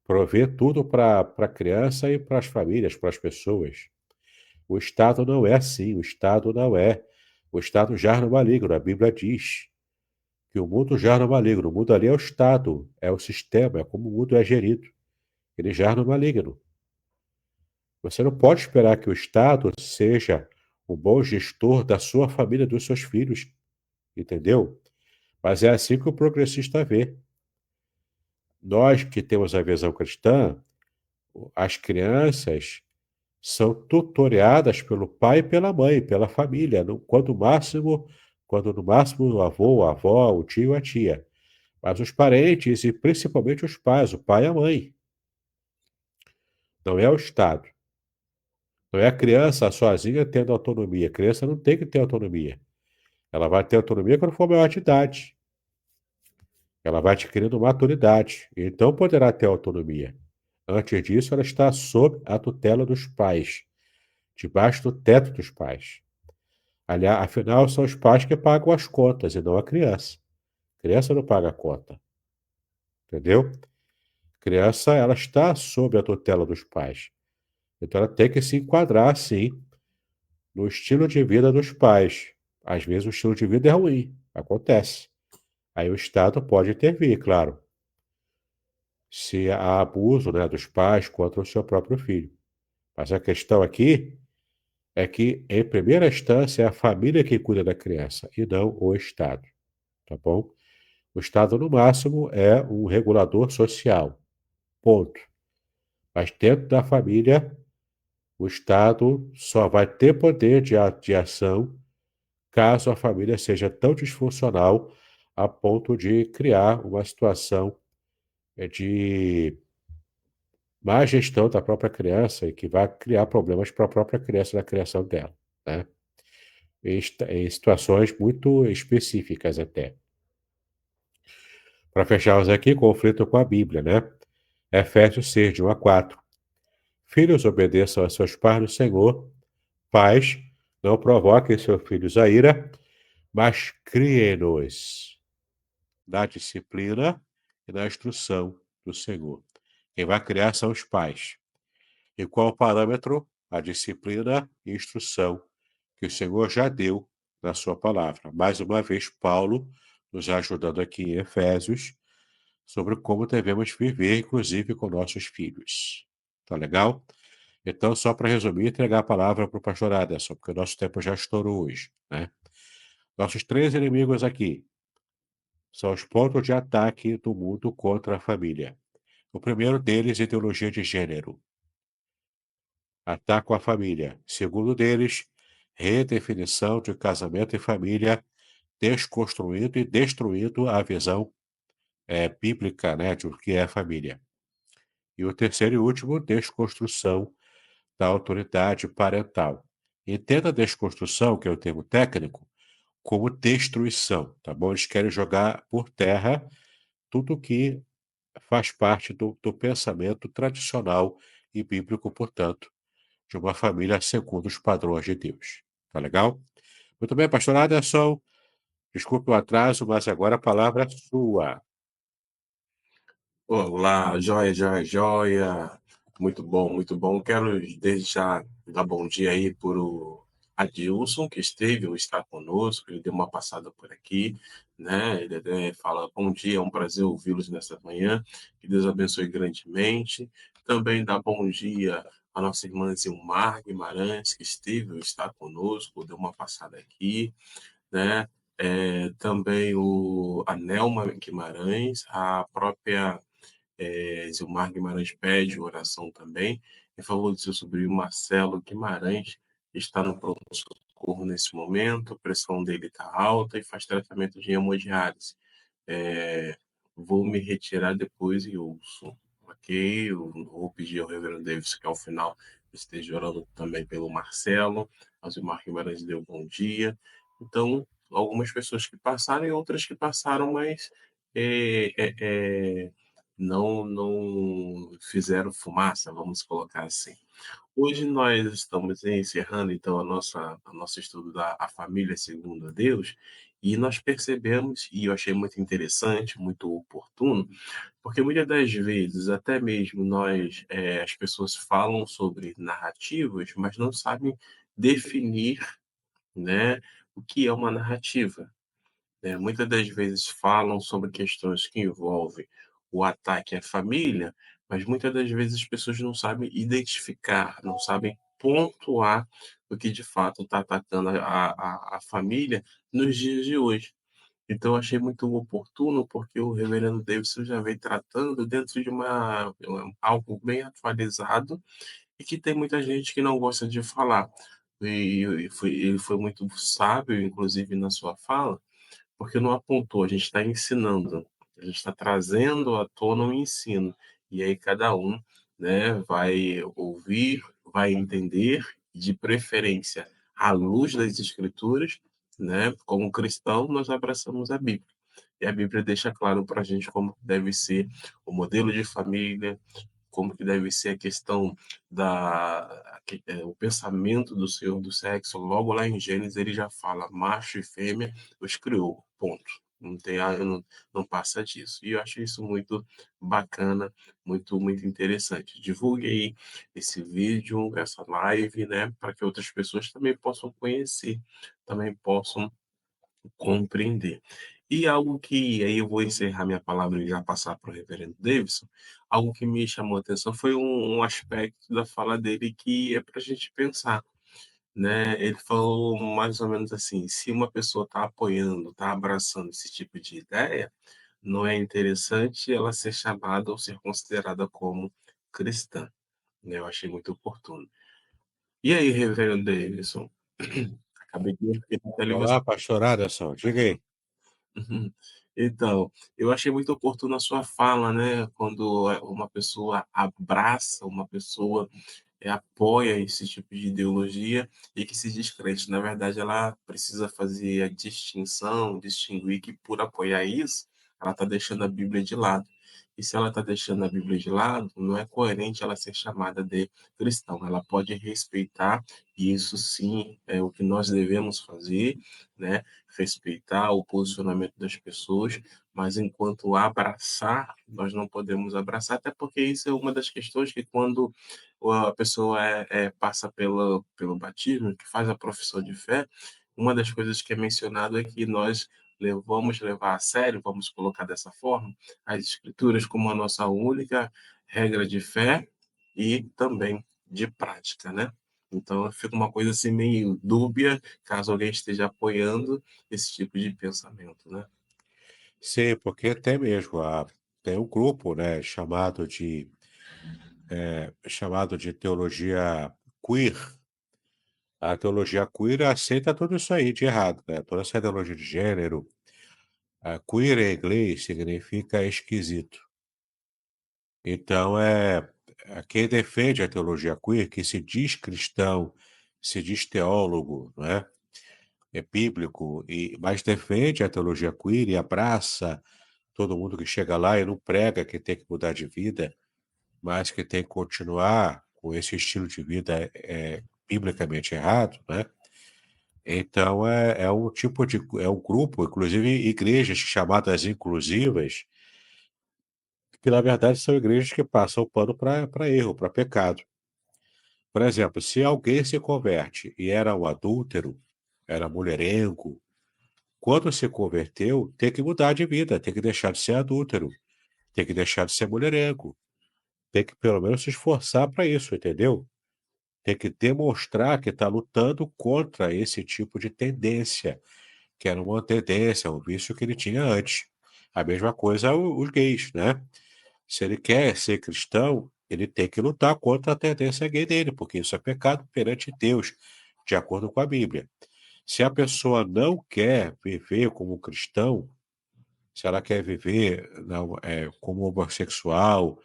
provê tudo para a criança e para as famílias, para as pessoas. O Estado não é assim, o Estado não é. O Estado jaz no maligno, a Bíblia diz que o mundo jaz no maligno. O mundo ali é o Estado, é o sistema, é como o mundo é gerido. Ele jaz no maligno. Você não pode esperar que o Estado seja o bom gestor da sua família, dos seus filhos, entendeu? Mas é assim que o progressista vê. Nós que temos a visão cristã, as crianças são tutoreadas pelo pai e pela mãe, pela família, quando no máximo o avô, a avó, o tio, a tia. Mas os parentes e principalmente os pais, o pai e a mãe. Não é o Estado. Não é a criança sozinha tendo autonomia. A criança não tem que ter autonomia. Ela vai ter autonomia quando for maior de idade. Ela vai adquirindo maturidade. Então poderá ter autonomia. Antes disso, ela está sob a tutela dos pais, debaixo do teto dos pais. Aliás, afinal, são os pais que pagam as contas e não a criança. A criança não paga a conta. Entendeu? A criança, ela está sob a tutela dos pais. Então, ela tem que se enquadrar, sim, no estilo de vida dos pais. Às vezes, o estilo de vida é ruim. Acontece. Aí o Estado pode intervir, claro, se há abuso, né, dos pais contra o seu próprio filho. Mas a questão aqui é que, em primeira instância, é a família que cuida da criança e não o Estado, tá bom? O Estado, no máximo, é um regulador social, ponto. Mas dentro da família, o Estado só vai ter poder de ação caso a família seja tão disfuncional a ponto de criar uma situação de má gestão da própria criança e que vai criar problemas para a própria criança na criação dela, né? Em situações muito específicas até. Para fecharmos aqui, conflito com a Bíblia, né? Efésios 6, de 1 a 4. Filhos, obedeçam a seus pais no Senhor. Pais, não provoquem seus filhos a ira, mas criem-nos na disciplina e na instrução do Senhor. Quem vai criar são os pais. E qual o parâmetro? A disciplina e instrução que o Senhor já deu na sua palavra. Mais uma vez, Paulo nos ajudando aqui em Efésios sobre como devemos viver, inclusive com nossos filhos. Tá legal? Então, só para resumir, entregar a palavra para o pastor Aderson, porque o nosso tempo já estourou hoje, né? Nossos três inimigos aqui são os pontos de ataque do mundo contra a família. O primeiro deles é ideologia de gênero. Ataque à família. Segundo deles, redefinição de casamento e família, desconstruindo e destruindo a visão bíblica, né, de o que é a família. E o terceiro e último, desconstrução da autoridade parental. Entenda a desconstrução, que é o termo técnico, como destruição, tá bom? Eles querem jogar por terra tudo que faz parte do pensamento tradicional e bíblico, portanto, de uma família segundo os padrões de Deus. Tá legal? Muito bem, pastor Aderson, desculpe o atraso, mas agora a palavra é sua. Olá, joia, joia, joia. Muito bom, muito bom. Quero desde já dar bom dia aí para o Adilson, que esteve ou está conosco. Ele deu uma passada por aqui, né? Ele até fala bom dia, é um prazer ouvi-los nesta manhã. Que Deus abençoe grandemente. Também dá bom dia à nossa irmã Zilmar Guimarães, que esteve ou está conosco, deu uma passada aqui, né? Também a Nelma Guimarães, a própria Zilmar Guimarães pede oração também em favor do seu sobrinho Marcelo Guimarães, que está no pronto-socorro nesse momento, a pressão dele está alta e faz tratamento de hemodiálise. É, vou me retirar depois e ouço, ok? Eu vou pedir ao reverendo Davis que ao final esteja orando também pelo Marcelo, a Zilmar Guimarães deu bom dia. Então, algumas pessoas que passaram e outras que passaram, mas é, é, é, não fizeram fumaça, vamos colocar assim. Hoje nós estamos encerrando então a nosso estudo da a família segundo a Deus, e nós percebemos, e eu achei muito interessante, muito oportuno, porque muitas das vezes até mesmo as pessoas falam sobre narrativas, mas não sabem definir, né, o que é uma narrativa, né? Muitas das vezes falam sobre questões que envolvem o ataque à família, mas muitas das vezes as pessoas não sabem identificar, não sabem pontuar o que de fato está atacando a família nos dias de hoje. Então, eu achei muito oportuno, porque o reverendo Davidson já vem tratando dentro de algo bem atualizado e que tem muita gente que não gosta de falar. Ele foi muito sábio, inclusive, na sua fala, porque não apontou, a gente está ensinando, a gente está trazendo à tona um ensino. E aí cada um, né, vai ouvir, vai entender, de preferência, à luz das escrituras, né? Como cristão, nós abraçamos a Bíblia. E a Bíblia deixa claro para a gente como deve ser o modelo de família, como que deve ser a questão o pensamento do Senhor do sexo. Logo lá em Gênesis ele já fala, macho e fêmea os criou, ponto. Não tem, não passa disso. E eu acho isso muito bacana, muito interessante. Divulgue aí esse vídeo, essa live, né, para que outras pessoas também possam conhecer, também possam compreender. E algo que, aí eu vou encerrar minha palavra e já passar para o reverendo Davidson, algo que me chamou a atenção foi um aspecto da fala dele que é para a gente pensar, né, ele falou mais ou menos assim: se uma pessoa está apoiando, está abraçando esse tipo de ideia, não é interessante ela ser chamada ou ser considerada como cristã, né, eu achei muito oportuno. E aí, reverendo Davidson? Acabei de interromper ali você. Olá, pastor Anderson, diga aí. Uhum. Então, eu achei muito oportuna a sua fala, né, quando, uma pessoa abraça, uma pessoa, apoia esse tipo de ideologia e que se diz crente. Na verdade, ela precisa fazer a distinção, distinguir que por apoiar isso, ela está deixando a Bíblia de lado. E se ela está deixando a Bíblia de lado, não é coerente ela ser chamada de cristão. Ela pode respeitar, e isso sim é o que nós devemos fazer, né, respeitar o posicionamento das pessoas, mas enquanto abraçar, nós não podemos abraçar, até porque isso é uma das questões que quando a pessoa passa pelo batismo, que faz a profissão de fé, uma das coisas que é mencionado é que nós vamos levar a sério, vamos colocar dessa forma, as escrituras como a nossa única regra de fé e também de prática, né? Então fica uma coisa assim meio dúbia, caso alguém esteja apoiando esse tipo de pensamento, né? Sim, porque até mesmo tem um grupo, né, chamado de teologia queer. A teologia queer aceita tudo isso aí de errado, né? Toda essa ideologia de gênero. Queer em inglês significa esquisito. Então, quem defende a teologia queer, que se diz cristão, se diz teólogo, não é? É bíblico, mas defende a teologia queer e abraça todo mundo que chega lá e não prega que tem que mudar de vida, mas que tem que continuar com esse estilo de vida biblicamente errado, né? Então é um grupo, inclusive igrejas chamadas inclusivas, que na verdade são igrejas que passam o pano para erro, para pecado. Por exemplo, se alguém se converte e era um adúltero, era mulherengo, quando se converteu, tem que mudar de vida, tem que deixar de ser adúltero, tem que deixar de ser mulherengo, tem que pelo menos se esforçar para isso, entendeu? Tem que demonstrar que está lutando contra esse tipo de tendência, que era uma tendência, um vício que ele tinha antes. A mesma coisa os gays, né? Se ele quer ser cristão, ele tem que lutar contra a tendência gay dele, porque isso é pecado perante Deus, de acordo com a Bíblia. Se a pessoa não quer viver como cristão, se ela quer viver como homossexual,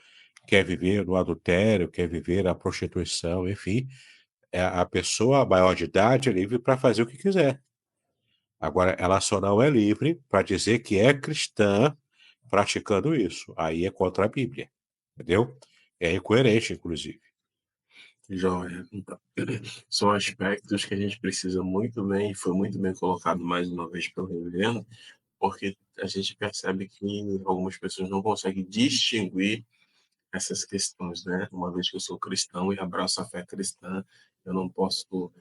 quer viver no adultério, quer viver na prostituição, enfim, a pessoa maior de idade é livre para fazer o que quiser. Agora, ela só não é livre para dizer que é cristã praticando isso. Aí é contra a Bíblia, entendeu? É incoerente, inclusive. Joia. Então, são aspectos que a gente precisa muito bem, e foi muito bem colocado mais uma vez pelo reverendo, porque a gente percebe que algumas pessoas não conseguem distinguir essas questões, né? Uma vez que eu sou cristão e abraço a fé cristã, eu não posso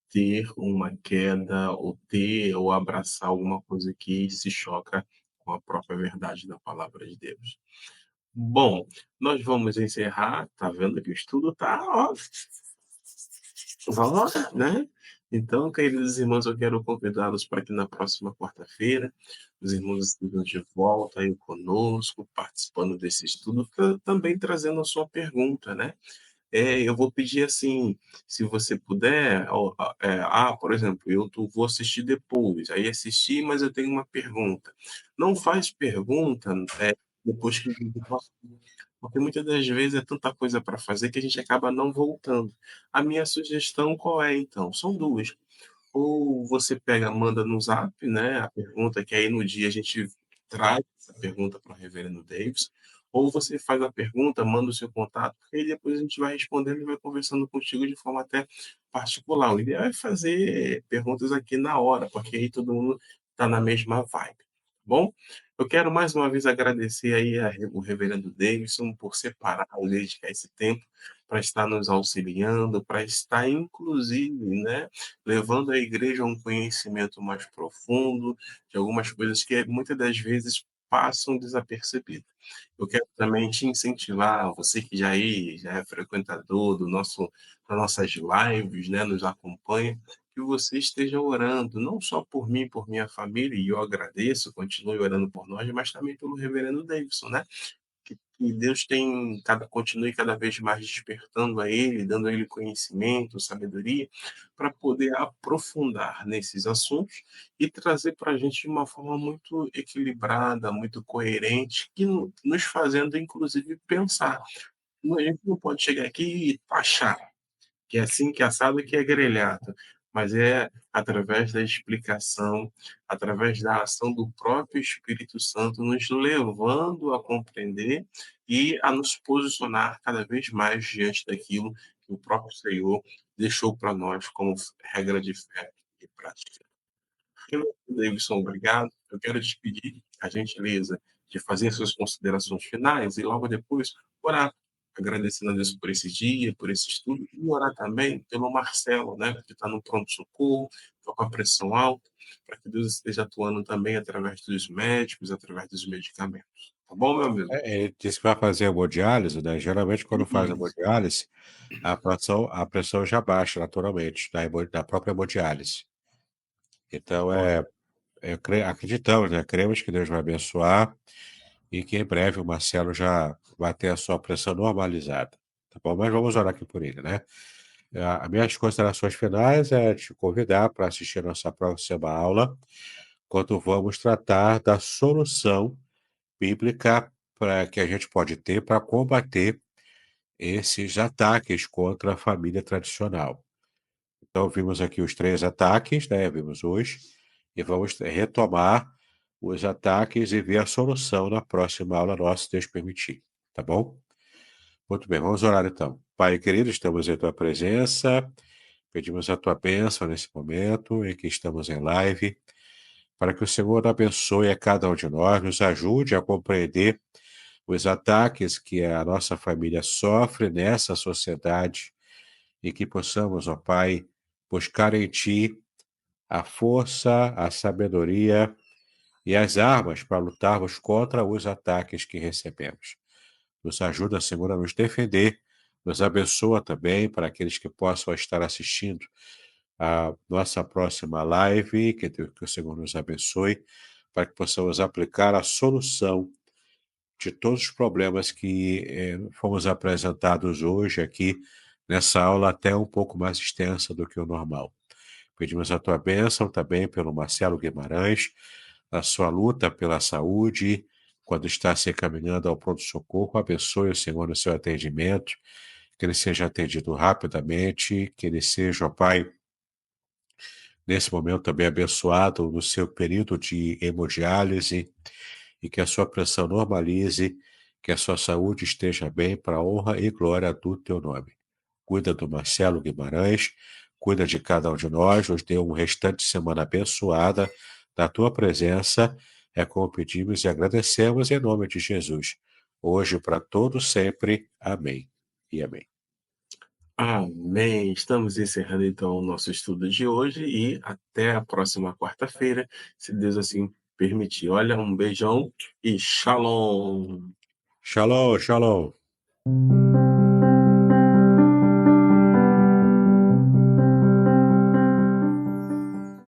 ter uma queda ou ter ou abraçar alguma coisa que se choca com a própria verdade da palavra de Deus. Bom, nós vamos encerrar, tá vendo que o estudo tá, ó, né? Então, queridos irmãos, eu quero convidá-los para que na próxima quarta-feira os irmãos estejam de volta aí conosco, participando desse estudo, também trazendo a sua pergunta, né? Eu vou pedir assim, se você puder, por exemplo, vou assistir depois, aí assisti, mas eu tenho uma pergunta. Não faz pergunta, depois que o vídeo passou, porque muitas das vezes é tanta coisa para fazer que a gente acaba não voltando. A minha sugestão qual é então? São duas. Ou você pega, manda no Zap, né, a pergunta, que aí no dia a gente traz essa pergunta para o reverendo Davis, ou você faz a pergunta, manda o seu contato, porque aí depois a gente vai respondendo e vai conversando contigo de forma até particular. O ideal é fazer perguntas aqui na hora, porque aí todo mundo está na mesma vibe, tá bom? Eu quero mais uma vez agradecer aí o reverendo Davidson por separar ou dedicar esse tempo para estar nos auxiliando, para estar inclusive, né, levando a igreja a um conhecimento mais profundo de algumas coisas que muitas das vezes passam desapercebidas. Eu quero também te incentivar, você que já é frequentador nossas lives, né, nos acompanha, que você esteja orando, não só por mim, por minha família, e eu agradeço, continue orando por nós, mas também pelo reverendo Davidson, né? Que Deus continue cada vez mais despertando a ele, dando a ele conhecimento, sabedoria, para poder aprofundar nesses assuntos e trazer para a gente de uma forma muito equilibrada, muito coerente, que nos fazendo, inclusive, pensar. A gente não pode chegar aqui e taxar que é assim, que é assado, que é grelhado, mas é através da explicação, através da ação do próprio Espírito Santo, nos levando a compreender e a nos posicionar cada vez mais diante daquilo que o próprio Senhor deixou para nós como regra de fé e prática. Davidson, obrigado. Eu quero te pedir a gentileza de fazer suas considerações finais e logo depois orar, agradecendo a Deus por esse dia, por esse estudo, e orar também pelo Marcelo, né, que está no pronto-socorro, está com a pressão alta, para que Deus esteja atuando também através dos médicos, através dos medicamentos. Tá bom, meu amigo? Ele disse que vai fazer hemodiálise, né? Geralmente, quando faz Uhum. hemodiálise, a pressão já baixa naturalmente da própria hemodiálise. Então, acreditamos, né? Cremos que Deus vai abençoar e que em breve o Marcelo já vai ter a sua pressão normalizada, tá bom? Mas vamos orar aqui por ele, né? As minhas considerações finais é te convidar para assistir a nossa próxima aula, quando vamos tratar da solução bíblica que a gente pode ter para combater esses ataques contra a família tradicional. Então, vimos aqui os 3 ataques, né? Vimos hoje, e vamos retomar os ataques e ver a solução na próxima aula nossa, se Deus permitir. Tá bom? Muito bem, vamos orar então. Pai querido, estamos em tua presença, pedimos a tua bênção nesse momento em que estamos em live, para que o Senhor abençoe a cada um de nós, nos ajude a compreender os ataques que a nossa família sofre nessa sociedade e que possamos, ó Pai, buscar em Ti a força, a sabedoria e as armas para lutarmos contra os ataques que recebemos. Nos ajuda, Senhor, a nos defender, nos abençoa também para aqueles que possam estar assistindo a nossa próxima live, que o Senhor nos abençoe, para que possamos aplicar a solução de todos os problemas que fomos apresentados hoje aqui nessa aula, até um pouco mais extensa do que o normal. Pedimos a tua bênção também pelo Marcelo Guimarães, a sua luta pela saúde, quando está se encaminhando ao pronto-socorro. Abençoe o Senhor no seu atendimento, que ele seja atendido rapidamente, que ele seja, ó Pai, nesse momento também abençoado no seu período de hemodiálise, e que a sua pressão normalize, que a sua saúde esteja bem para a honra e glória do teu nome. Cuida do Marcelo Guimarães, cuida de cada um de nós, nos dê um restante de semana abençoada na tua presença, é como pedimos e agradecemos em nome de Jesus, hoje para todos sempre. Amém e amém. Amém. Estamos encerrando então o nosso estudo de hoje e até a próxima quarta-feira, se Deus assim permitir. Olha, um beijão e shalom. Shalom, shalom.